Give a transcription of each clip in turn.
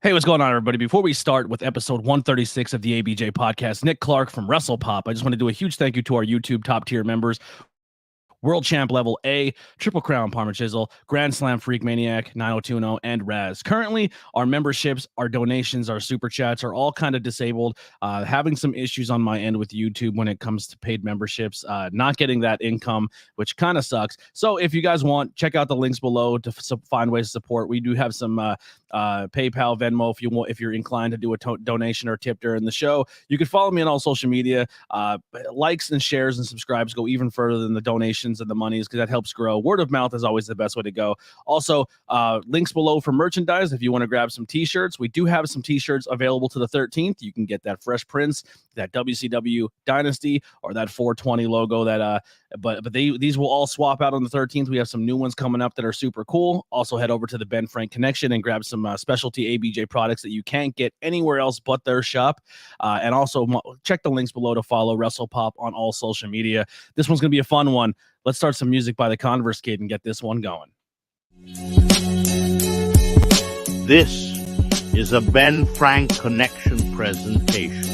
Hey, what's going on, everybody? Before we start with episode 136 of the ABJ Podcast, Nick Clark from WrestlePop, I just want to do a huge thank you to our YouTube top-tier members. World Champ Level A, Triple Crown Parma Chisel, Grand Slam Freak Maniac, 90210, and Raz. Currently, our memberships, our donations, our super chats are all kind of disabled. Having some issues on my end with YouTube when it comes to paid memberships, not getting that income, which kind of sucks. So if you guys want, check out the links below to find ways to support. We do have some PayPal, Venmo, if you're inclined to do a donation or tip during the show. You can follow me on all social media. Likes and shares and subscribes go even further than the donations and the monies, because that helps grow. Word of mouth is always the best way to go. Also, links below for merchandise if you want to grab some t-shirts. We do have some t-shirts available to the 13th. You can get that Fresh Prince, that WCW Dynasty, or that 420 logo. That but these will all swap out on the 13th. We have some new ones coming up that are super cool. Also, head over to the Ben Frank Connection and grab some specialty ABJ products that you can't get anywhere else but their shop. And also check the links below to follow WrestlePop on all social media. This one's going to be a fun one. Let's start some music by the Converse Kid and get this one going. This is a Ben Frank Connection presentation.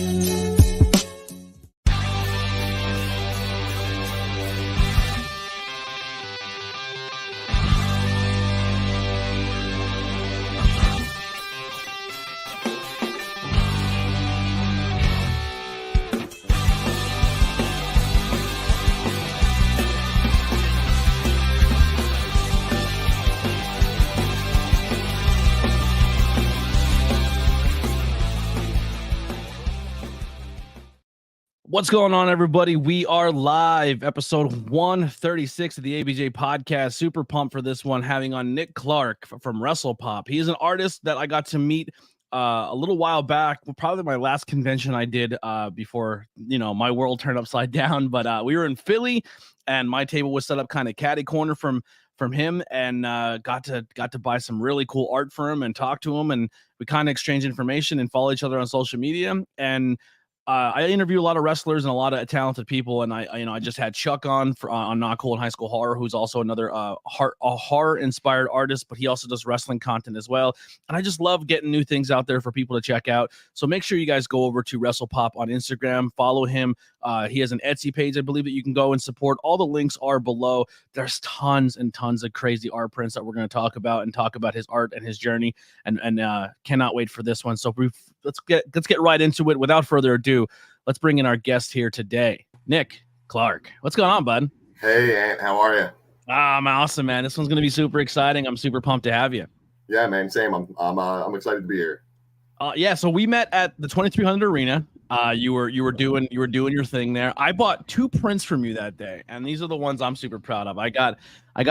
What's going on, everybody? We are live, episode 136 of the ABJ Podcast. Super pumped for this one, having on Nick Clark from WrestlePop. He is an artist that I got to meet a little while back, probably my last convention I did before, my world turned upside down. But we were in Philly, and my table was set up kind of catty corner from him, and got to buy some really cool art for him and talk to him, and we kind of exchanged information and follow each other on social media. And I interview a lot of wrestlers and a lot of talented people, and I just had Chuck on Not Cool in High School Horror, who's also another horror-inspired artist, but he also does wrestling content as well. And I just love getting new things out there for people to check out. So make sure you guys go over to WrestlePop on Instagram, follow him. He has an Etsy page, I believe, that you can go and support. All the links are below. There's tons and tons of crazy art prints that we're going to talk about his art and his journey, and cannot wait for this one. So let's get right into it. Without further ado, let's bring in our guest here today, Nick Clark. What's going on, bud? Hey, Ant, how are you? I'm awesome, man. This one's going to be super exciting. I'm super pumped to have you. Yeah, man, same. I'm excited to be here. Yeah, so we met at the 2300 Arena. You were doing your thing there. I bought 2 prints from you that day, and these are the ones I'm super proud of. I got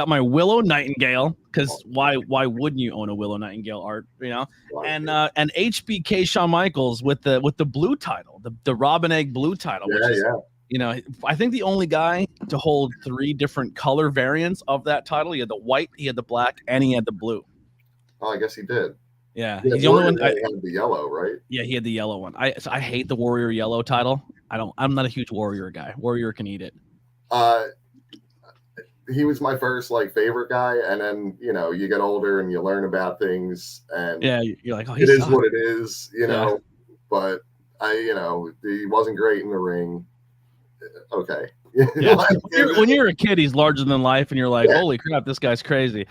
my Willow Nightingale, because why wouldn't you own a Willow Nightingale art, and HBK Shawn Michaels with the blue title, the Robin Egg blue title. I think the only guy to hold 3 different color variants of that title. He had the white, he had the black, and he had the blue. Oh, I guess he did. Yeah, he's the only one. He had the yellow, right? Yeah, he had the yellow one. I hate the Warrior yellow title. I'm not a huge Warrior guy. Warrior can eat it. He was my first favorite guy, and then you get older and you learn about things, and yeah, you're like, oh, it is what it is, know. But he wasn't great in the ring. Okay. Yeah. When you're a kid, he's larger than life, and you're like, holy crap, this guy's crazy.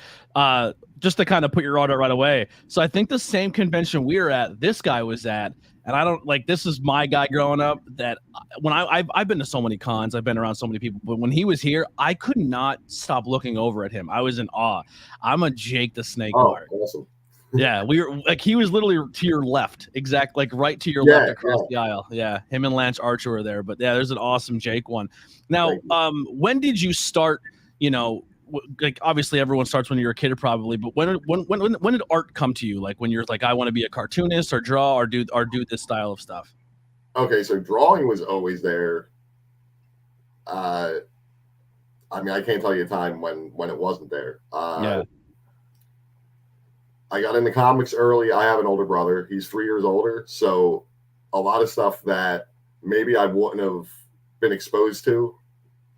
Just to kind of put your order right away. So I think the same convention we were at, this guy was at, and I don't this is my guy growing up. That when I've been to so many cons, I've been around so many people, but when he was here, I could not stop looking over at him. I was in awe. I'm a Jake the Snake Mark. Awesome. Yeah, we were he was literally to your left, right to your left across the aisle. Yeah, him and Lance Archer were there. But yeah, there's an awesome Jake one. Now, when did you start? Obviously everyone starts when you're a kid, probably. But when did art come to you? When you're like, I want to be a cartoonist or draw or do this style of stuff. Okay, so drawing was always there. I can't tell you a time when it wasn't there. I got into comics early. I have an older brother. He's 3 years older. So a lot of stuff that maybe I wouldn't have been exposed to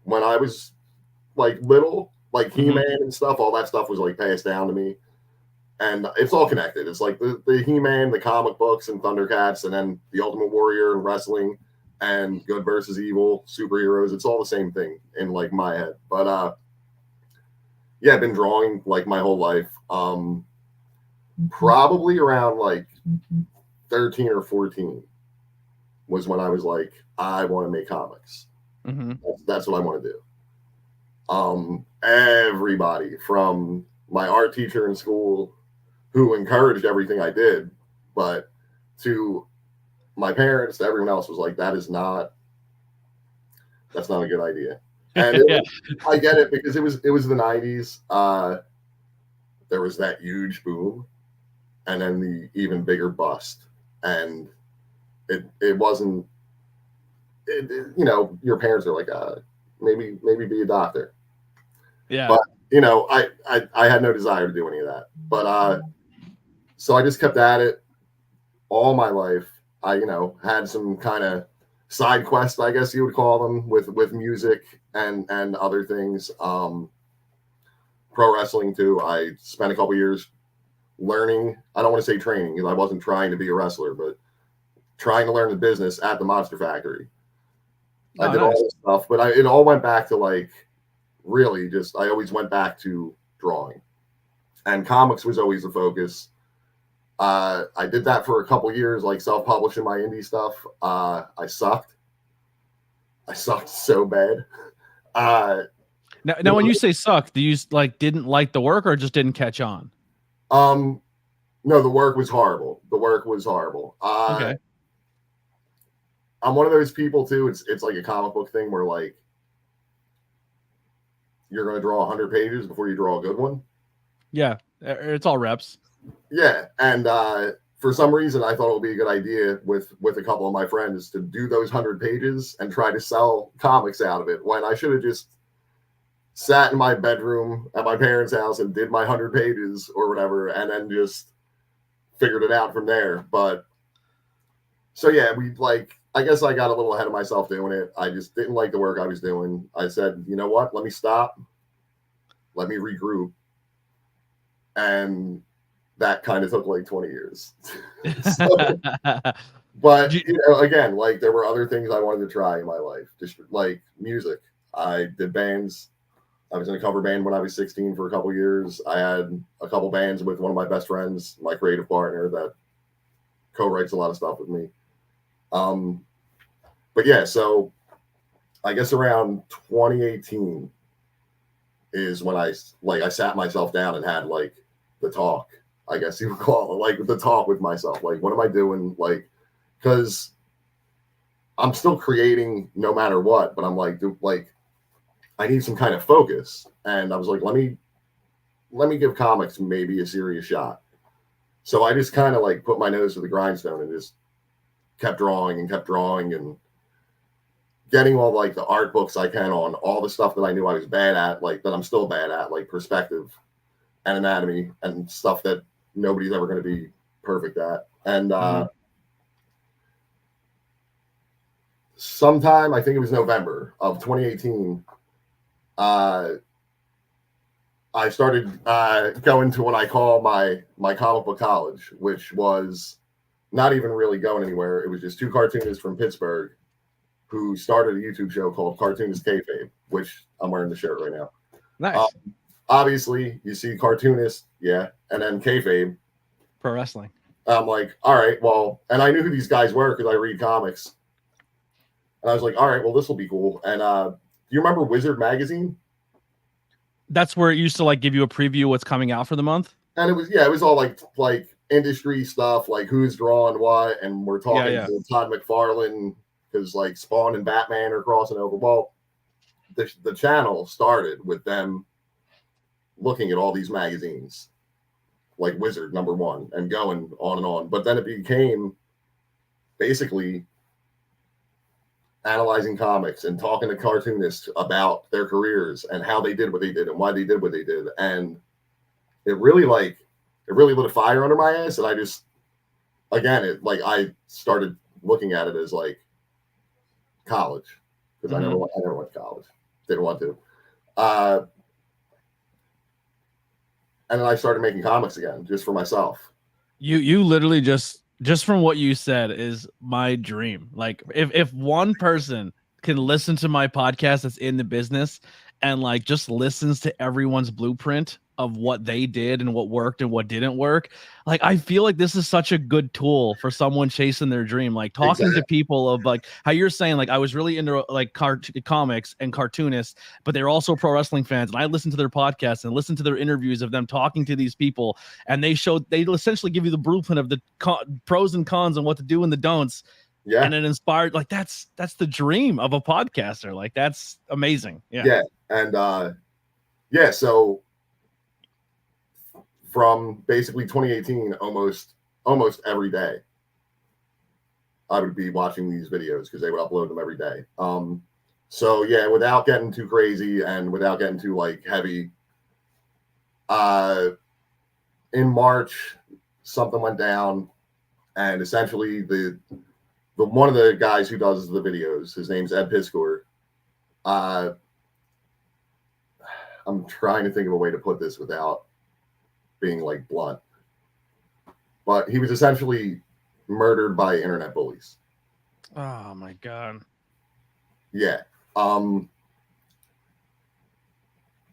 when I was little, He-Man and stuff, all that stuff was passed down to me. And it's all connected. It's like the He-Man, the comic books, and Thundercats, and then the Ultimate Warrior and wrestling, and good versus evil, superheroes. It's all the same thing in like my head. But yeah, I've been drawing like my whole life. Probably around like 13 or 14 was when I was like, I want to make comics. Mm-hmm. That's what I want to do. Everybody from my art teacher in school, who encouraged everything I did, but to my parents, to everyone else, was like, that's not a good idea. And I get it, because it was the 90s. There was that huge boom, and then the even bigger bust, and it wasn't. Your parents are like, maybe be a doctor. Yeah. But I had no desire to do any of that. But so I just kept at it all my life. I had some kind of side quest, I guess you would call them, with music and other things. Pro wrestling too. I spent a couple years learning. I don't want to say training, because I wasn't trying to be a wrestler, but trying to learn the business at the Monster Factory. I did all this stuff, but it all went back to like, really just, I always went back to drawing, and comics was always the focus. I did that for a couple years, like self-publishing my indie stuff. I sucked so bad. Now when you say suck, do you like didn't like the work or just didn't catch on? No, the work was horrible. Okay. I'm one of those people too. It's like a comic book thing where like you're going to draw 100 pages before you draw a good one. Yeah, it's all reps. Yeah, and for some reason I thought it would be a good idea with a couple of my friends to do those 100 pages and try to sell comics out of it, when I should have just sat in my bedroom at my parents' house and did my 100 pages or whatever, and then just figured it out from there. But so yeah, I guess I got a little ahead of myself doing it. I just didn't like the work I was doing. I said, you know what? Let me stop. Let me regroup. And that kind of took like 20 years. But again, like there were other things I wanted to try in my life, just like music. I did bands. I was in a cover band when I was 16 for a couple years. I had a couple bands with one of my best friends, my creative partner, that co-writes a lot of stuff with me. But yeah, so I guess around 2018 is when I sat myself down and had like the talk, I guess you would call it, like the talk with myself. Like, what am I doing? Like, because I'm still creating no matter what, but I'm like, I need some kind of focus. And I was like, let me give comics maybe a serious shot. So I just kind of like put my nose to the grindstone and just kept drawing and getting all like the art books I can on all the stuff that I knew I was bad at, like that I'm still bad at, like perspective and anatomy and stuff that nobody's ever going to be perfect at. And sometime, I think it was November of 2018, I started going to what I call my comic book college, which was not even really going anywhere. It was just two cartoonists from Pittsburgh who started a YouTube show called Cartoonist Kayfabe, which I'm wearing the shirt right now. Nice. Obviously, you see cartoonist, yeah, and then Kayfabe. Pro wrestling. I'm like, all right, well, and I knew who these guys were because I read comics. And I was like, all right, well, this will be cool. And do you remember Wizard Magazine? That's where it used to like give you a preview of what's coming out for the month. And it was all like industry stuff, like who's drawing what, and we're talking to Todd McFarlane because like Spawn and Batman are crossing over. Well, the channel started with them looking at all these magazines, like Wizard #1, and going on and on. But then it became basically analyzing comics and talking to cartoonists about their careers and how they did what they did and why they did what they did. And it really lit a fire under my ass. And I just, again, I started looking at it as like college, because I never went to college. Didn't want to. And then I started making comics again, just for myself. You literally just from what you said is my dream. Like if one person can listen to my podcast that's in the business and like just listens to everyone's blueprint of what they did and what worked and what didn't work, like I feel like this is such a good tool for someone chasing their dream. Like talking to people of like how you're saying, like I was really into like comics and cartoonists, but they're also pro wrestling fans, and I listen to their podcasts and listen to their interviews of them talking to these people, and they essentially give you the blueprint of the pros and cons and what to do and the don'ts. Yeah. And it inspired, like that's the dream of a podcaster. Like that's amazing. Yeah. And so from basically 2018, almost every day, I would be watching these videos because they would upload them every day. So yeah, without getting too crazy and without getting too like heavy, in March, something went down, and essentially the one of the guys who does the videos, his name's Ed Piscor. I'm trying to think of a way to put this without being like blunt, but he was essentially murdered by internet bullies. Oh my God. Yeah. I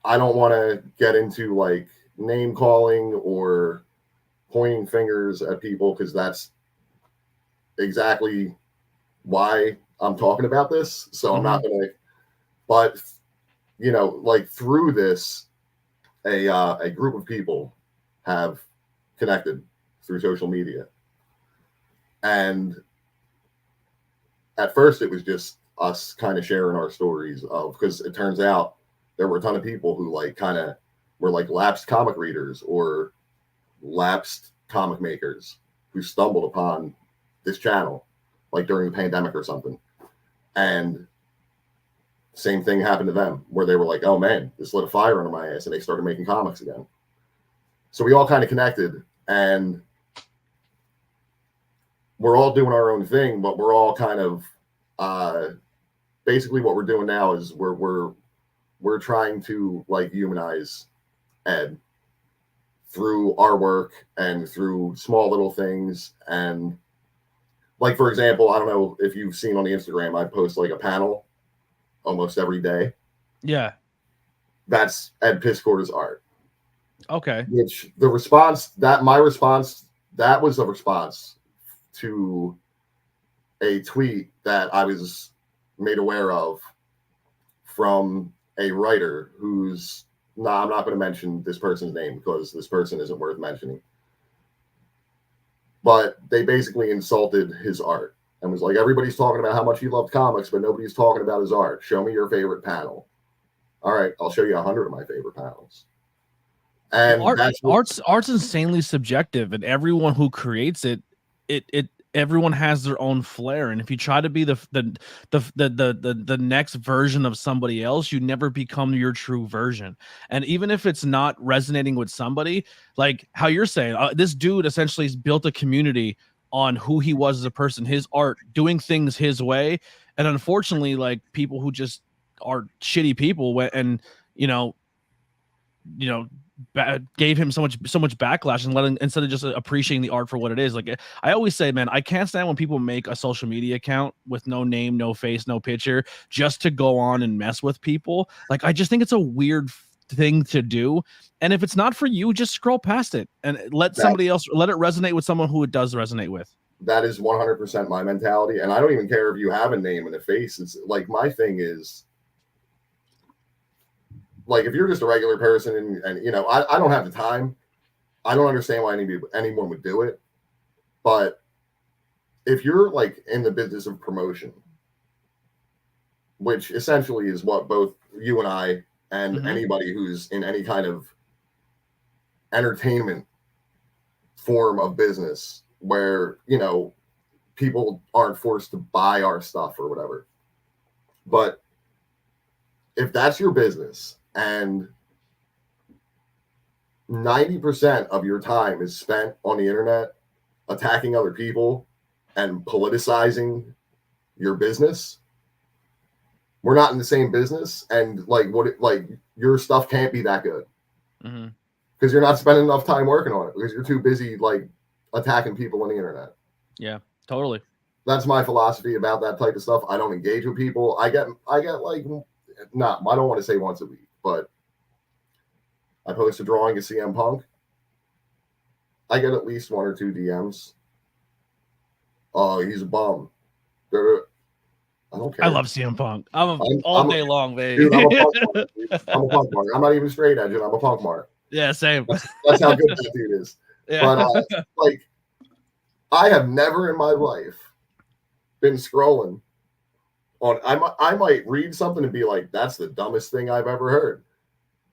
don't want to get into like name calling or pointing fingers at people, because that's exactly why I'm talking about this. So I'm not gonna, but you know, like through this, a group of people have connected through social media. And at first it was just us kind of sharing our stories of, because it turns out there were a ton of people who like kind of were like lapsed comic readers or lapsed comic makers who stumbled upon this channel like during the pandemic or something. And same thing happened to them, where they were like, oh man, this lit a fire under my ass, and they started making comics again. So we all kind of connected, and we're all doing our own thing, but we're all kind of basically what we're doing now is we're trying to like humanize Ed through our work and through small little things. And like, for example, I don't know if you've seen on the Instagram, I post like a panel almost every day. Yeah. That's Ed Piscor's art. Okay. Which the response, that was a response to a tweet that I was made aware of from a writer who's, I'm not going to mention this person's name because this person isn't worth mentioning. But they basically insulted his art and was like, everybody's talking about how much he loved comics, but nobody's talking about his art. Show me your favorite panel. All right, I'll show you 100 of my favorite panels. And art's insanely subjective, and everyone who creates it everyone has their own flair. And if you try to be the next version of somebody else, you never become your true version. And even if it's not resonating with somebody, like how you're saying, this dude essentially has built a community on who he was as a person, his art, doing things his way. And unfortunately, like people who just are shitty people and gave him so much backlash and letting, instead of just appreciating the art for what it is. Like I always say, man, I can't stand when people make a social media account with no name, no face, no picture, just to go on and mess with people. Like I just think it's a weird thing to do. And if it's not for you, just scroll past it and let somebody else, let it resonate with someone who it does resonate with. That is 100% my mentality. And I don't even care if you have a name and a face. It's like, my thing is, like, if you're just a regular person and you know, I don't have the time. I don't understand why anyone would do it. But if you're like in the business of promotion, which essentially is what both you and I and anybody who's in any kind of entertainment form of business where, you know, people aren't forced to buy our stuff or whatever. But if that's your business, and 90% of your time is spent on the internet attacking other people and politicizing your business, we're not in the same business. And like, your stuff can't be that good. Because because you're not spending enough time working on it because you're too busy like attacking people on the internet. Yeah, totally. That's my philosophy about that type of stuff. I don't engage with people. I get like, not, I don't want to say once a week, but I post a drawing of CM Punk. I get at least 1 or 2 DMs. Oh, he's a bum. I don't care. I love CM Punk. I'm day long, baby. Dude, I'm a punk mark. I'm a punk mark. I'm not even straight edge, I'm a punk mark. Yeah, same. That's how good that dude is. Yeah. But like, I have never in my life been scrolling on. I might read something and be like, "That's the dumbest thing I've ever heard,"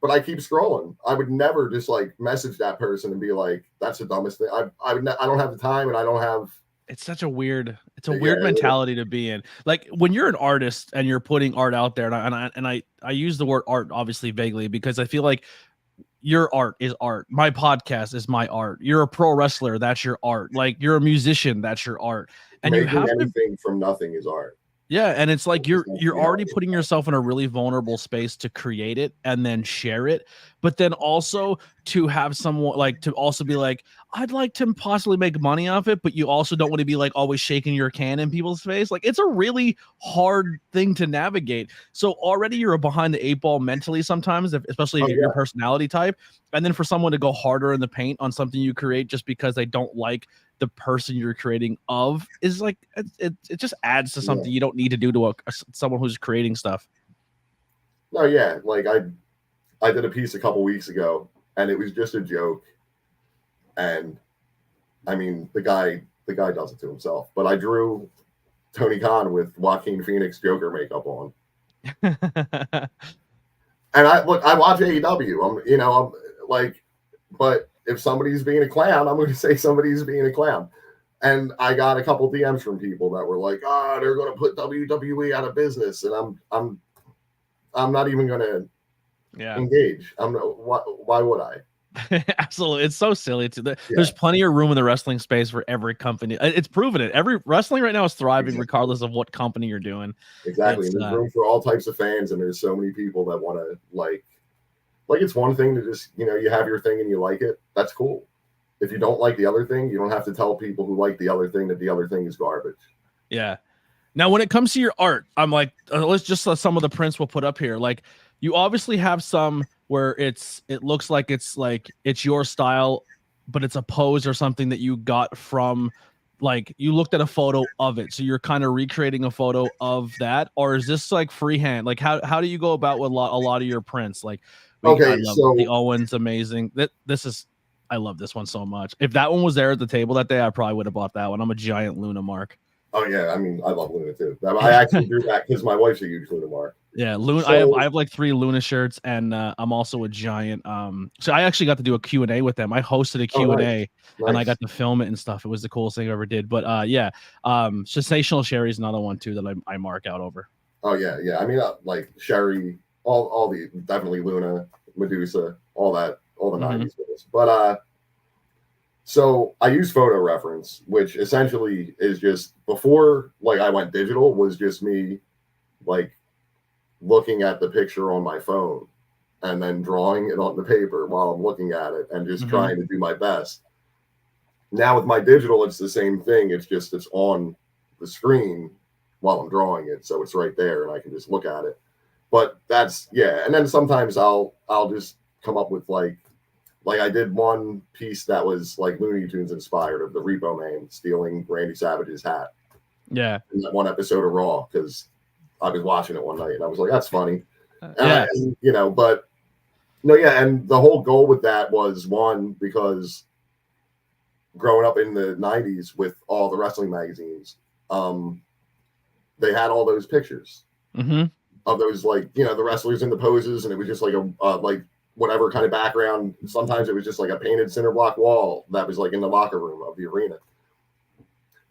but I keep scrolling. I would never just like message that person and be like, "That's the dumbest thing." I don't have the time, and I don't have. It's such a weird, weird mentality to be in. Like when you're an artist and you're putting art out there, and I use the word art obviously vaguely because I feel like your art is art. My podcast is my art. You're a pro wrestler, that's your art. Like you're a musician, that's your art. And Making you have anything from nothing is art. Yeah, and it's like you're already putting yourself in a really vulnerable space to create it and then share it, but then also to have someone like to also be like, I'd like to possibly make money off it, but you also don't want to be like always shaking your can in people's face. Like it's a really hard thing to navigate. So already you're behind the 8 ball mentally sometimes, especially if you're your personality type, and then for someone to go harder in the paint on something you create just because they don't like the person you're creating of is like it just adds to something you don't need to do to someone who's creating stuff. No, yeah, like I did a piece a couple weeks ago and it was just a joke, and I mean the guy does it to himself, but I drew Tony Khan with Joaquin Phoenix Joker makeup on. And I watch AEW. I'm like, but if somebody's being a clown, I'm going to say somebody's being a clown. And I got a couple DMs from people that were like, they're going to put WWE out of business. And I'm not even going to engage. Why would I? Absolutely. It's so silly. There's plenty of room in the wrestling space for every company. It's proven it. Every wrestling right now is thriving regardless of what company you're doing. Exactly. And there's room for all types of fans. And there's so many people that want to like it's one thing to just, you have your thing and you like it. That's cool. If you don't like the other thing, you don't have to tell people who like the other thing that the other thing is garbage. Yeah. Now, when it comes to your art, I'm like, let's just some of the prints we'll put up here. Like you obviously have some where it looks like it's your style, but it's a pose or something that you got from, like you looked at a photo of it. So you're kind of recreating a photo of that, or is this like freehand? Like how do you go about with a lot of your prints? Like, so the Owens, amazing. I love this one so much. If that one was there at the table that day, I probably would have bought that one. I'm a giant Luna mark. Oh yeah, I mean, I love Luna too. I actually drew that because my wife's a huge Luna mark. Yeah, Luna. So, I have like 3 Luna shirts, and I'm also a giant. So I actually got to do a Q&A with them. I hosted a Q&A, nice. And I got to film it and stuff. It was the coolest thing I ever did. But Sensational Sherry is another one too that I mark out over. Oh yeah. I mean, like Sherry, all the definitely Luna, Medusa, all the 90s ones. But so I use photo reference, which essentially is just before like I went digital was just me like looking at the picture on my phone and then drawing it on the paper while I'm looking at it and just trying to do my best. Now with my digital, it's the same thing. It's just it's on the screen while I'm drawing it, so it's right there and I can just look at it. But that's and then sometimes I'll just come up with like I did one piece that was like Looney Tunes inspired of the Repo Man stealing Randy Savage's hat. Yeah. In that one episode of Raw, because I was watching it one night and I was like, that's funny. And but no, and the whole goal with that was one, because growing up in the 90s with all the wrestling magazines, they had all those pictures of those, like, the wrestlers in the poses, and it was just like a like whatever kind of background. Sometimes it was just like a painted cinder block wall that was like in the locker room of the arena.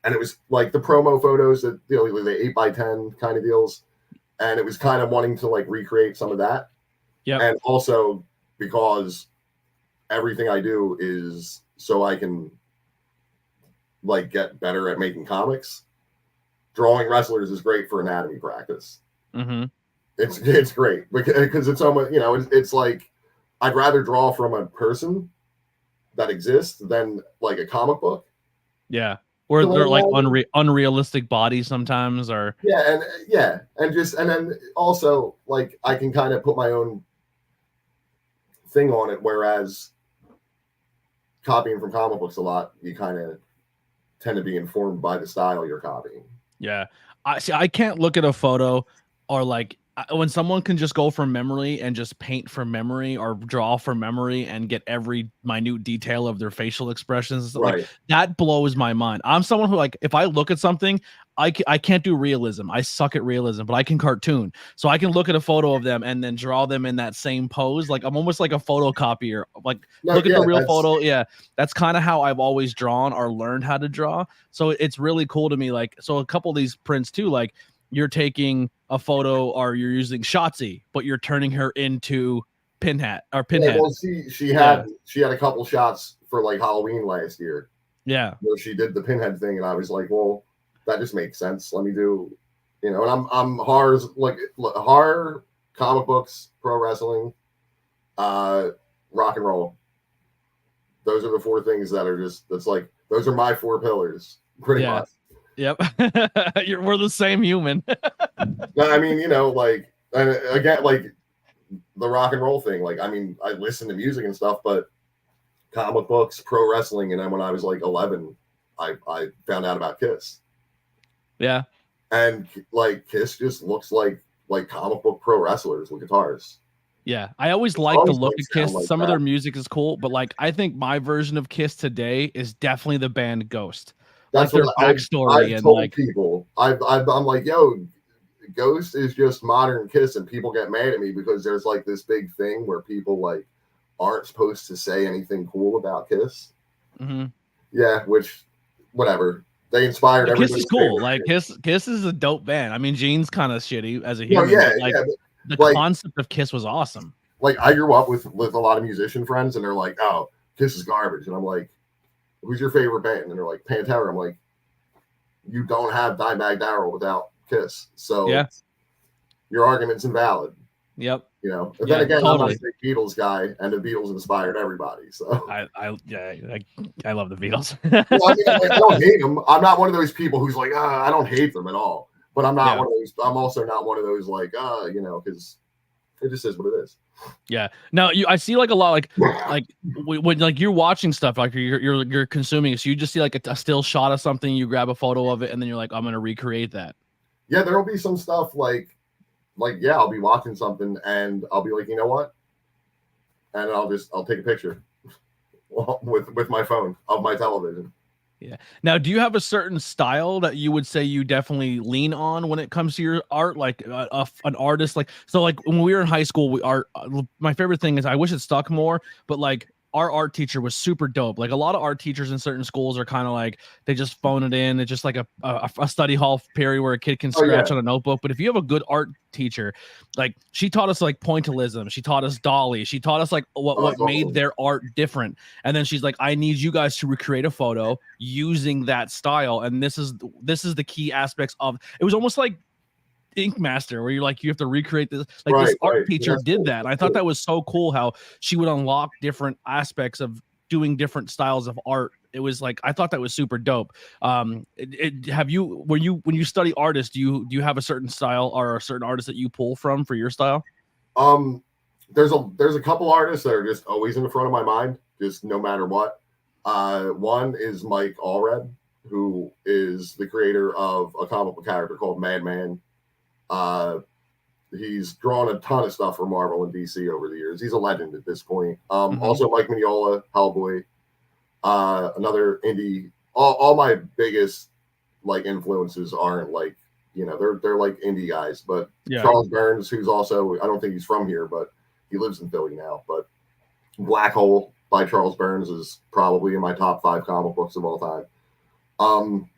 And it was like the promo photos that, the 8x10 kind of deals. And it was kind of wanting to like recreate some of that. Yeah. And also because everything I do is so I can like get better at making comics. Drawing wrestlers is great for anatomy practice. It's great because it's almost, it's like I'd rather draw from a person that exists than like a comic book. Yeah. Or they're like unrealistic bodies sometimes, or and then also like I can kind of put my own thing on it, whereas copying from comic books a lot, you kind of tend to be informed by the style you're copying. Yeah. I can't look at a photo or like when someone can just go from memory and just paint from memory or draw from memory and get every minute detail of their facial expressions, Right. like that blows my mind. I'm someone who, like, if I look at something, I can't do realism. I suck at realism, but I can cartoon. So I can look at a photo of them and then draw them in that same pose. Like I'm almost like a photocopier. Like look at the real photo. Yeah. That's kind of how I've always drawn or learned how to draw. So it's really cool to me. Like, so a couple of these prints too, like you're taking a photo or you're using Shotzi, but you're turning her into Pinhead. Yeah, well, she had a couple shots for like Halloween last year. Yeah. Where she did the Pinhead thing, and I was like, well, that just makes sense. Let me do, and I'm horror, comic books, pro wrestling, rock and roll. Those are the four things that are those are my four pillars, pretty much. Yep. We're the same human. I mean, and again, like the rock and roll thing. Like, I mean, I listen to music and stuff, but comic books, pro wrestling, and then when I was like 11, I found out about Kiss. Yeah. And like Kiss just looks like comic book pro wrestlers with guitars. Yeah, I always like the look of Kiss. Like Some of their music is cool, but like I think my version of Kiss today is definitely the band Ghost. That's like their backstory I've told like people. I'm like, yo, Ghost is just modern Kiss, and people get mad at me because there's like this big thing where people like aren't supposed to say anything cool about Kiss. Mm-hmm. Yeah, which whatever. They inspired everybody. Kiss is cool. Like Kiss is a dope band. I mean, Gene's kind of shitty as a human. The concept of Kiss was awesome. Like I grew up with a lot of musician friends, and they're like, "Oh, Kiss is garbage," and I'm like, "Who's your favorite band?" And they're like, "Pantera." I'm like, "You don't have Dimebag Darrell without Kiss, so your argument's invalid." Yep. But then again, totally. I'm a big Beatles guy, and the Beatles inspired everybody. So I love the Beatles. Well, I mean, I don't hate them. I'm not one of those people who's like, I don't hate them at all. But I'm not one of those. I'm also not one of those like, because it just is what it is. Yeah. Now I see like a lot like when like you're watching stuff, like you're consuming it. So you just see like a still shot of something, you grab a photo of it, and then you're like, I'm gonna recreate that. Yeah, there'll be some stuff like I'll be watching something and I'll be like, you know what? And I'll take a picture with my phone of my television. Yeah. Now, do you have a certain style that you would say you definitely lean on when it comes to your art? Like an artist, like when we were in high school, my favorite thing is, I wish it stuck more, but like our art teacher was super dope. Like a lot of art teachers in certain schools are kind of like, they just phone it in. It's just like a study hall period where a kid can scratch on a notebook. But if you have a good art teacher, like she taught us like pointillism, she taught us dolly, she taught us like what made their art different. And then she's like, I need you guys to recreate a photo using that style. And this is the key aspects of it. Was almost like Ink Master, where you're like, you have to recreate this. Like this art teacher did that. And I thought that was so cool how she would unlock different aspects of doing different styles of art. It was like, I thought that was super dope. When you study artists, do you have a certain style or a certain artist that you pull from for your style? There's a couple artists that are just always in the front of my mind, just no matter what. One is Mike Allred, who is the creator of a comic book character called Madman. He's drawn a ton of stuff for Marvel and DC over the years. He's a legend at this point. Also Mike Mignola, Hellboy, another indie. All my biggest like influences aren't like, they're like indie guys, but Charles Burns, who's also, I don't think he's from here, but he lives in Philly now, but Black Hole by Charles Burns is probably in my top 5 comic books of all time.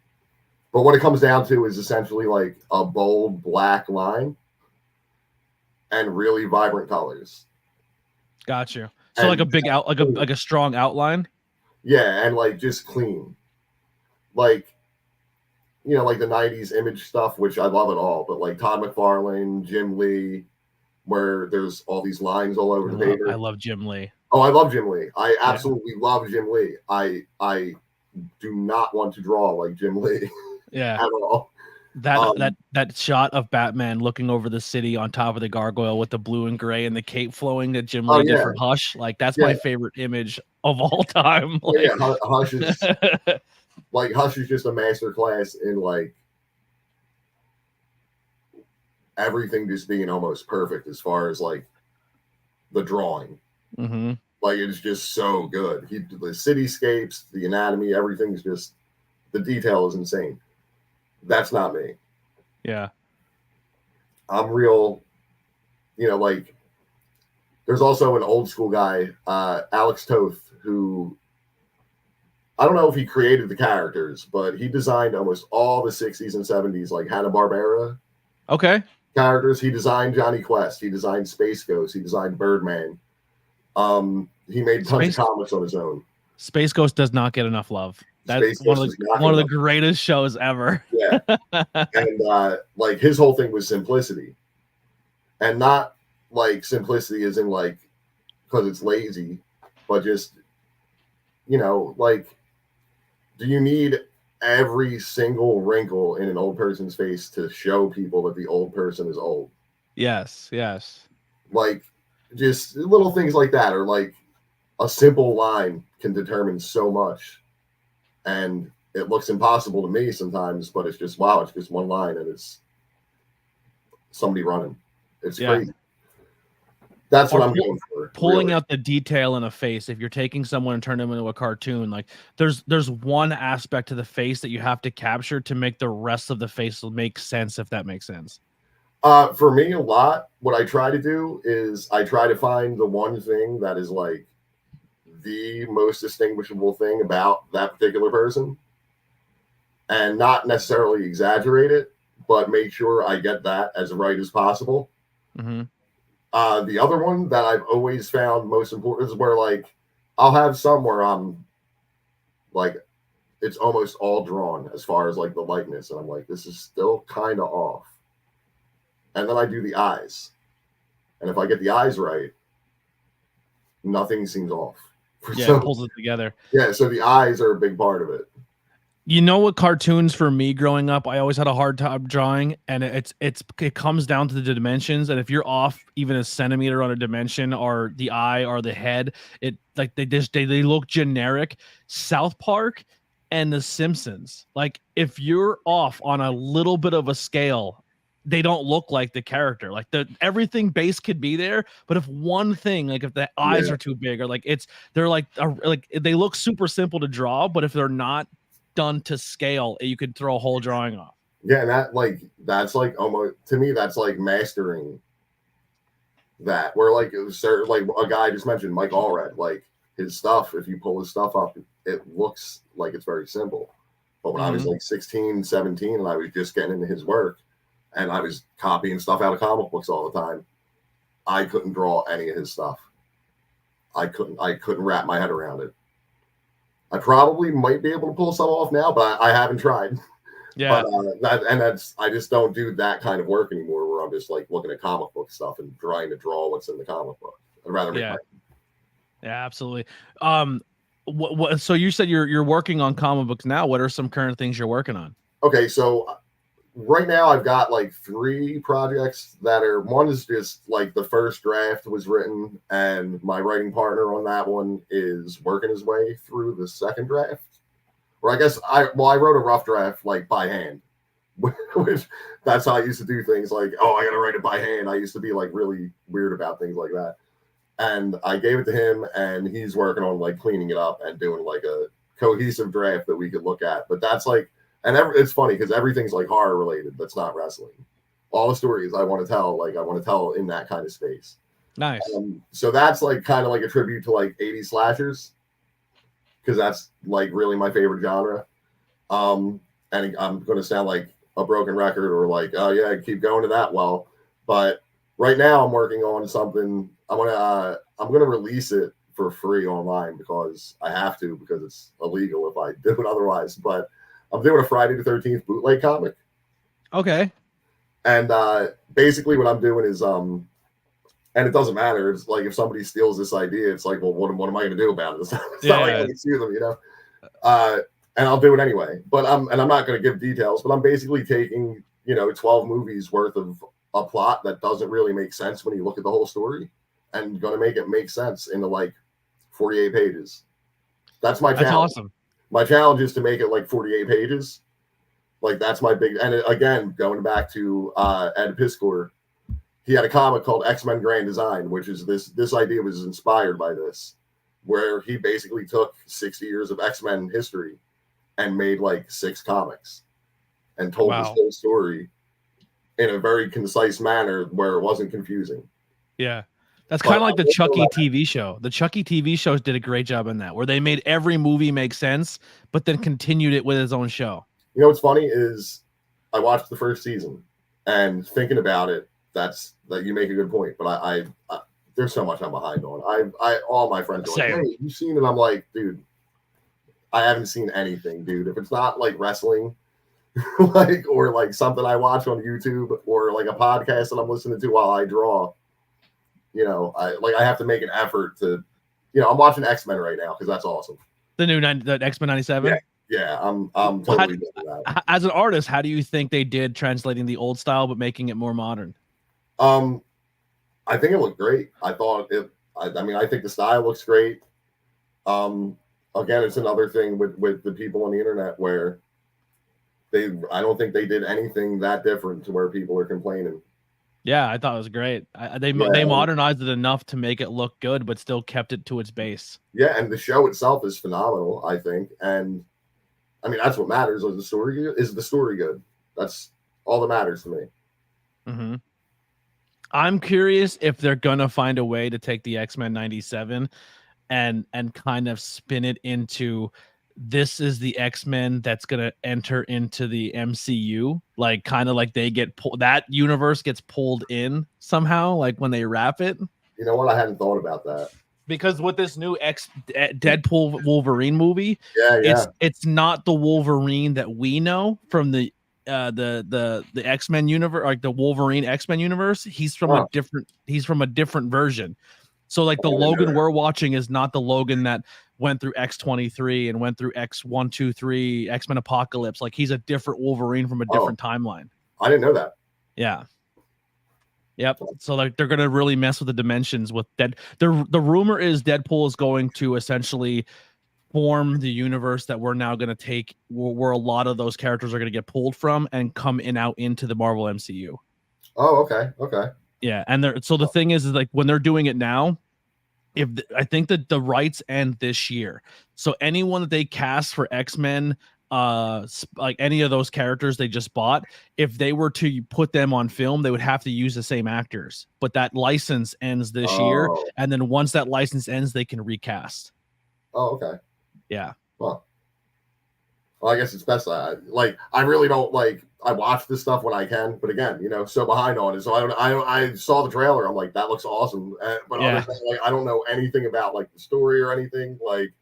But what it comes down to is essentially like a bold black line and really vibrant colors. Got you. So like a big like a strong outline. Yeah, and like just clean. Like, like the 90s image stuff, which I love it all, but like Todd McFarlane, Jim Lee, where there's all these lines all over the paper. I love Jim Lee. Oh, I love Jim Lee. I absolutely love Jim Lee. I do not want to draw like Jim Lee Yeah. at all. That shot of Batman looking over the city on top of the gargoyle with the blue and gray and the cape flowing that Jim Lee did for Hush, like that's my favorite image of all time. Like, Hush is like Hush is just a masterclass in like everything just being almost perfect as far as like the drawing. Mm-hmm. Like it's just so good. The cityscapes, the anatomy, everything's just the detail is insane. That's not me. Yeah. I'm real, like there's also an old school guy, Alex Toth, who I don't know if he created the characters, but he designed almost all the 60s and 70s, like Hanna-Barbera characters. He designed Johnny Quest. He designed Space Ghost. He designed Birdman. He made tons of comics on his own. Space Ghost does not get enough love. That's one of the greatest shows ever. Yeah. And like his whole thing was simplicity. And not like simplicity as in like because it's lazy, but just like do you need every single wrinkle in an old person's face to show people that the old person is old? Yes. Like just little things like that, or like a simple line can determine so much. And it looks impossible to me sometimes, but it's just, wow, it's just one line and it's somebody running. It's crazy. That's what I'm going for. Pulling out the detail in a face. If you're taking someone and turn them into a cartoon, like there's one aspect to the face that you have to capture to make the rest of the face make sense, if that makes sense. For me, a lot, what I try to do is I try to find the one thing that is like the most distinguishable thing about that particular person and not necessarily exaggerate it, but make sure I get that as right as possible. Mm-hmm. The other one that I've always found most important is where like I'll have some where I'm like it's almost all drawn as far as like the likeness, and I'm like, this is still kind of off. And then I do the eyes, and if I get the eyes right, nothing seems off. Yeah, it pulls it together. Yeah, so the eyes are a big part of it. You know what, cartoons for me growing up, I always had a hard time drawing, and it comes down to the dimensions. And if you're off even a centimeter on a dimension or the eye or the head, it like they look generic. South Park and The Simpsons, like if you're off on a little bit of a scale, they don't look like the character. Like everything base could be there, but if one thing, like if the eyes are too big, or like they're like they look super simple to draw, but if they're not done to scale, you could throw a whole drawing off. Yeah, and that's like almost to me, that's like mastering that. Where like it was certain, like a guy just mentioned, Mike Allred, like his stuff, if you pull his stuff up, it looks like it's very simple. But when I was like 16, 17, and I was just getting into his work, and I was copying stuff out of comic books all the time, I couldn't draw any of his stuff. I couldn't wrap my head around it. I probably might be able to pull some off now, but I haven't tried. Yeah. But I just don't do that kind of work anymore, where I'm just like looking at comic book stuff and trying to draw what's in the comic book. I'd rather make Yeah, absolutely. So you said you're working on comic books now. What are some current things you're working on? Okay, so right now I've got like 3 projects that are, one is just like the first draft was written, and my writing partner on that one is working his way through the second draft. Or I guess I wrote a rough draft like by hand, which that's how I used to do things. Like, oh, I got to write it by hand. I used to be like really weird about things like that. And I gave it to him, and he's working on like cleaning it up and doing like a cohesive draft that we could look at. But that's like, and it's funny because everything's like horror related. That's not wrestling. All the stories I want to tell, like I want to tell in that kind of space. Nice. So that's like kind of like a tribute to like 80s slashers, because that's like really my favorite genre. And I'm going to sound like a broken record or like, oh yeah, keep going to that well. But right now I'm working on something. I'm gonna release it for free online because I have to, because it's illegal if I do it otherwise. But I'm doing a Friday the 13th bootleg comic. Okay. And basically what I'm doing is And it doesn't matter. It's like if somebody steals this idea, it's like, well, what am I going to do about it? It's not like I can sue them, you know. And I'll do it anyway. But I'm not going to give details. But I'm basically taking 12 movies worth of a plot that doesn't really make sense when you look at the whole story, and going to make it make sense into like 48 pages. That's my challenge. That's awesome. My challenge is to make it like 48 pages. Like that's my big. And again, going back to Ed Piskor. He had a comic called X-Men Grand Design, which is this idea was inspired by this, where he basically took 60 years of X-Men history and made like 6 comics and told this whole story in a very concise manner where it wasn't confusing. Yeah. That's kind of like the Chucky TV show. The Chucky TV shows did a great job in that, where they made every movie make sense, but then continued it with his own show. You know what's funny is I watched the first season, and thinking about it, that you make a good point, but I there's so much I'm behind on. All my friends are like, hey, you've seen it? I'm like, dude, I haven't seen anything, dude. If it's not like wrestling, or like something I watch on YouTube, or like a podcast that I'm listening to while I draw, I have to make an effort to, I'm watching X-Men right now because that's awesome. The X-Men 97. Yeah, I'm totally good with that. As an artist, how do you think they did translating the old style but making it more modern? I think it looked great. I think the style looks great. Again, it's another thing with the people on the internet where I don't think they did anything that different to where people are complaining. Yeah, I thought it was great. They modernized it enough to make it look good, but still kept it to its base. Yeah, and the show itself is phenomenal, I think. And I mean, that's what matters. Is the story good? That's all that matters to me. Mm-hmm. I'm curious if they're gonna find a way to take the X-Men 97 and kind of spin it into, this is the X-Men that's gonna enter into the MCU, like kind of like they get that universe gets pulled in somehow, like when they wrap it. You know what? I hadn't thought about that. Because with this new Deadpool Wolverine movie, it's not the Wolverine that we know from the X-Men universe, like the Wolverine X-Men universe. He's from a different version. So like the Logan we're watching is not the Logan that went through X-23 and went through X-123, X-Men Apocalypse. Like he's a different Wolverine from a different timeline. I didn't know that. Yeah. Yep. So like they're gonna really mess with the dimensions with the rumor is Deadpool is going to essentially form the universe that we're now gonna take, where a lot of those characters are gonna get pulled from and come out into the Marvel MCU. Oh, okay. Yeah, and the thing is like when they're doing it now, I think that the rights end this year. So anyone that they cast for X-Men, like any of those characters they just bought, if they were to put them on film, they would have to use the same actors. But that license ends this year, and then once that license ends, they can recast. Oh, okay. Yeah. Well, I guess it's best. I really don't like. I watch this stuff when I can, but again, so behind on it. So I saw the trailer. I'm like, that looks awesome. But honestly, I don't know anything about like the story or anything. Like,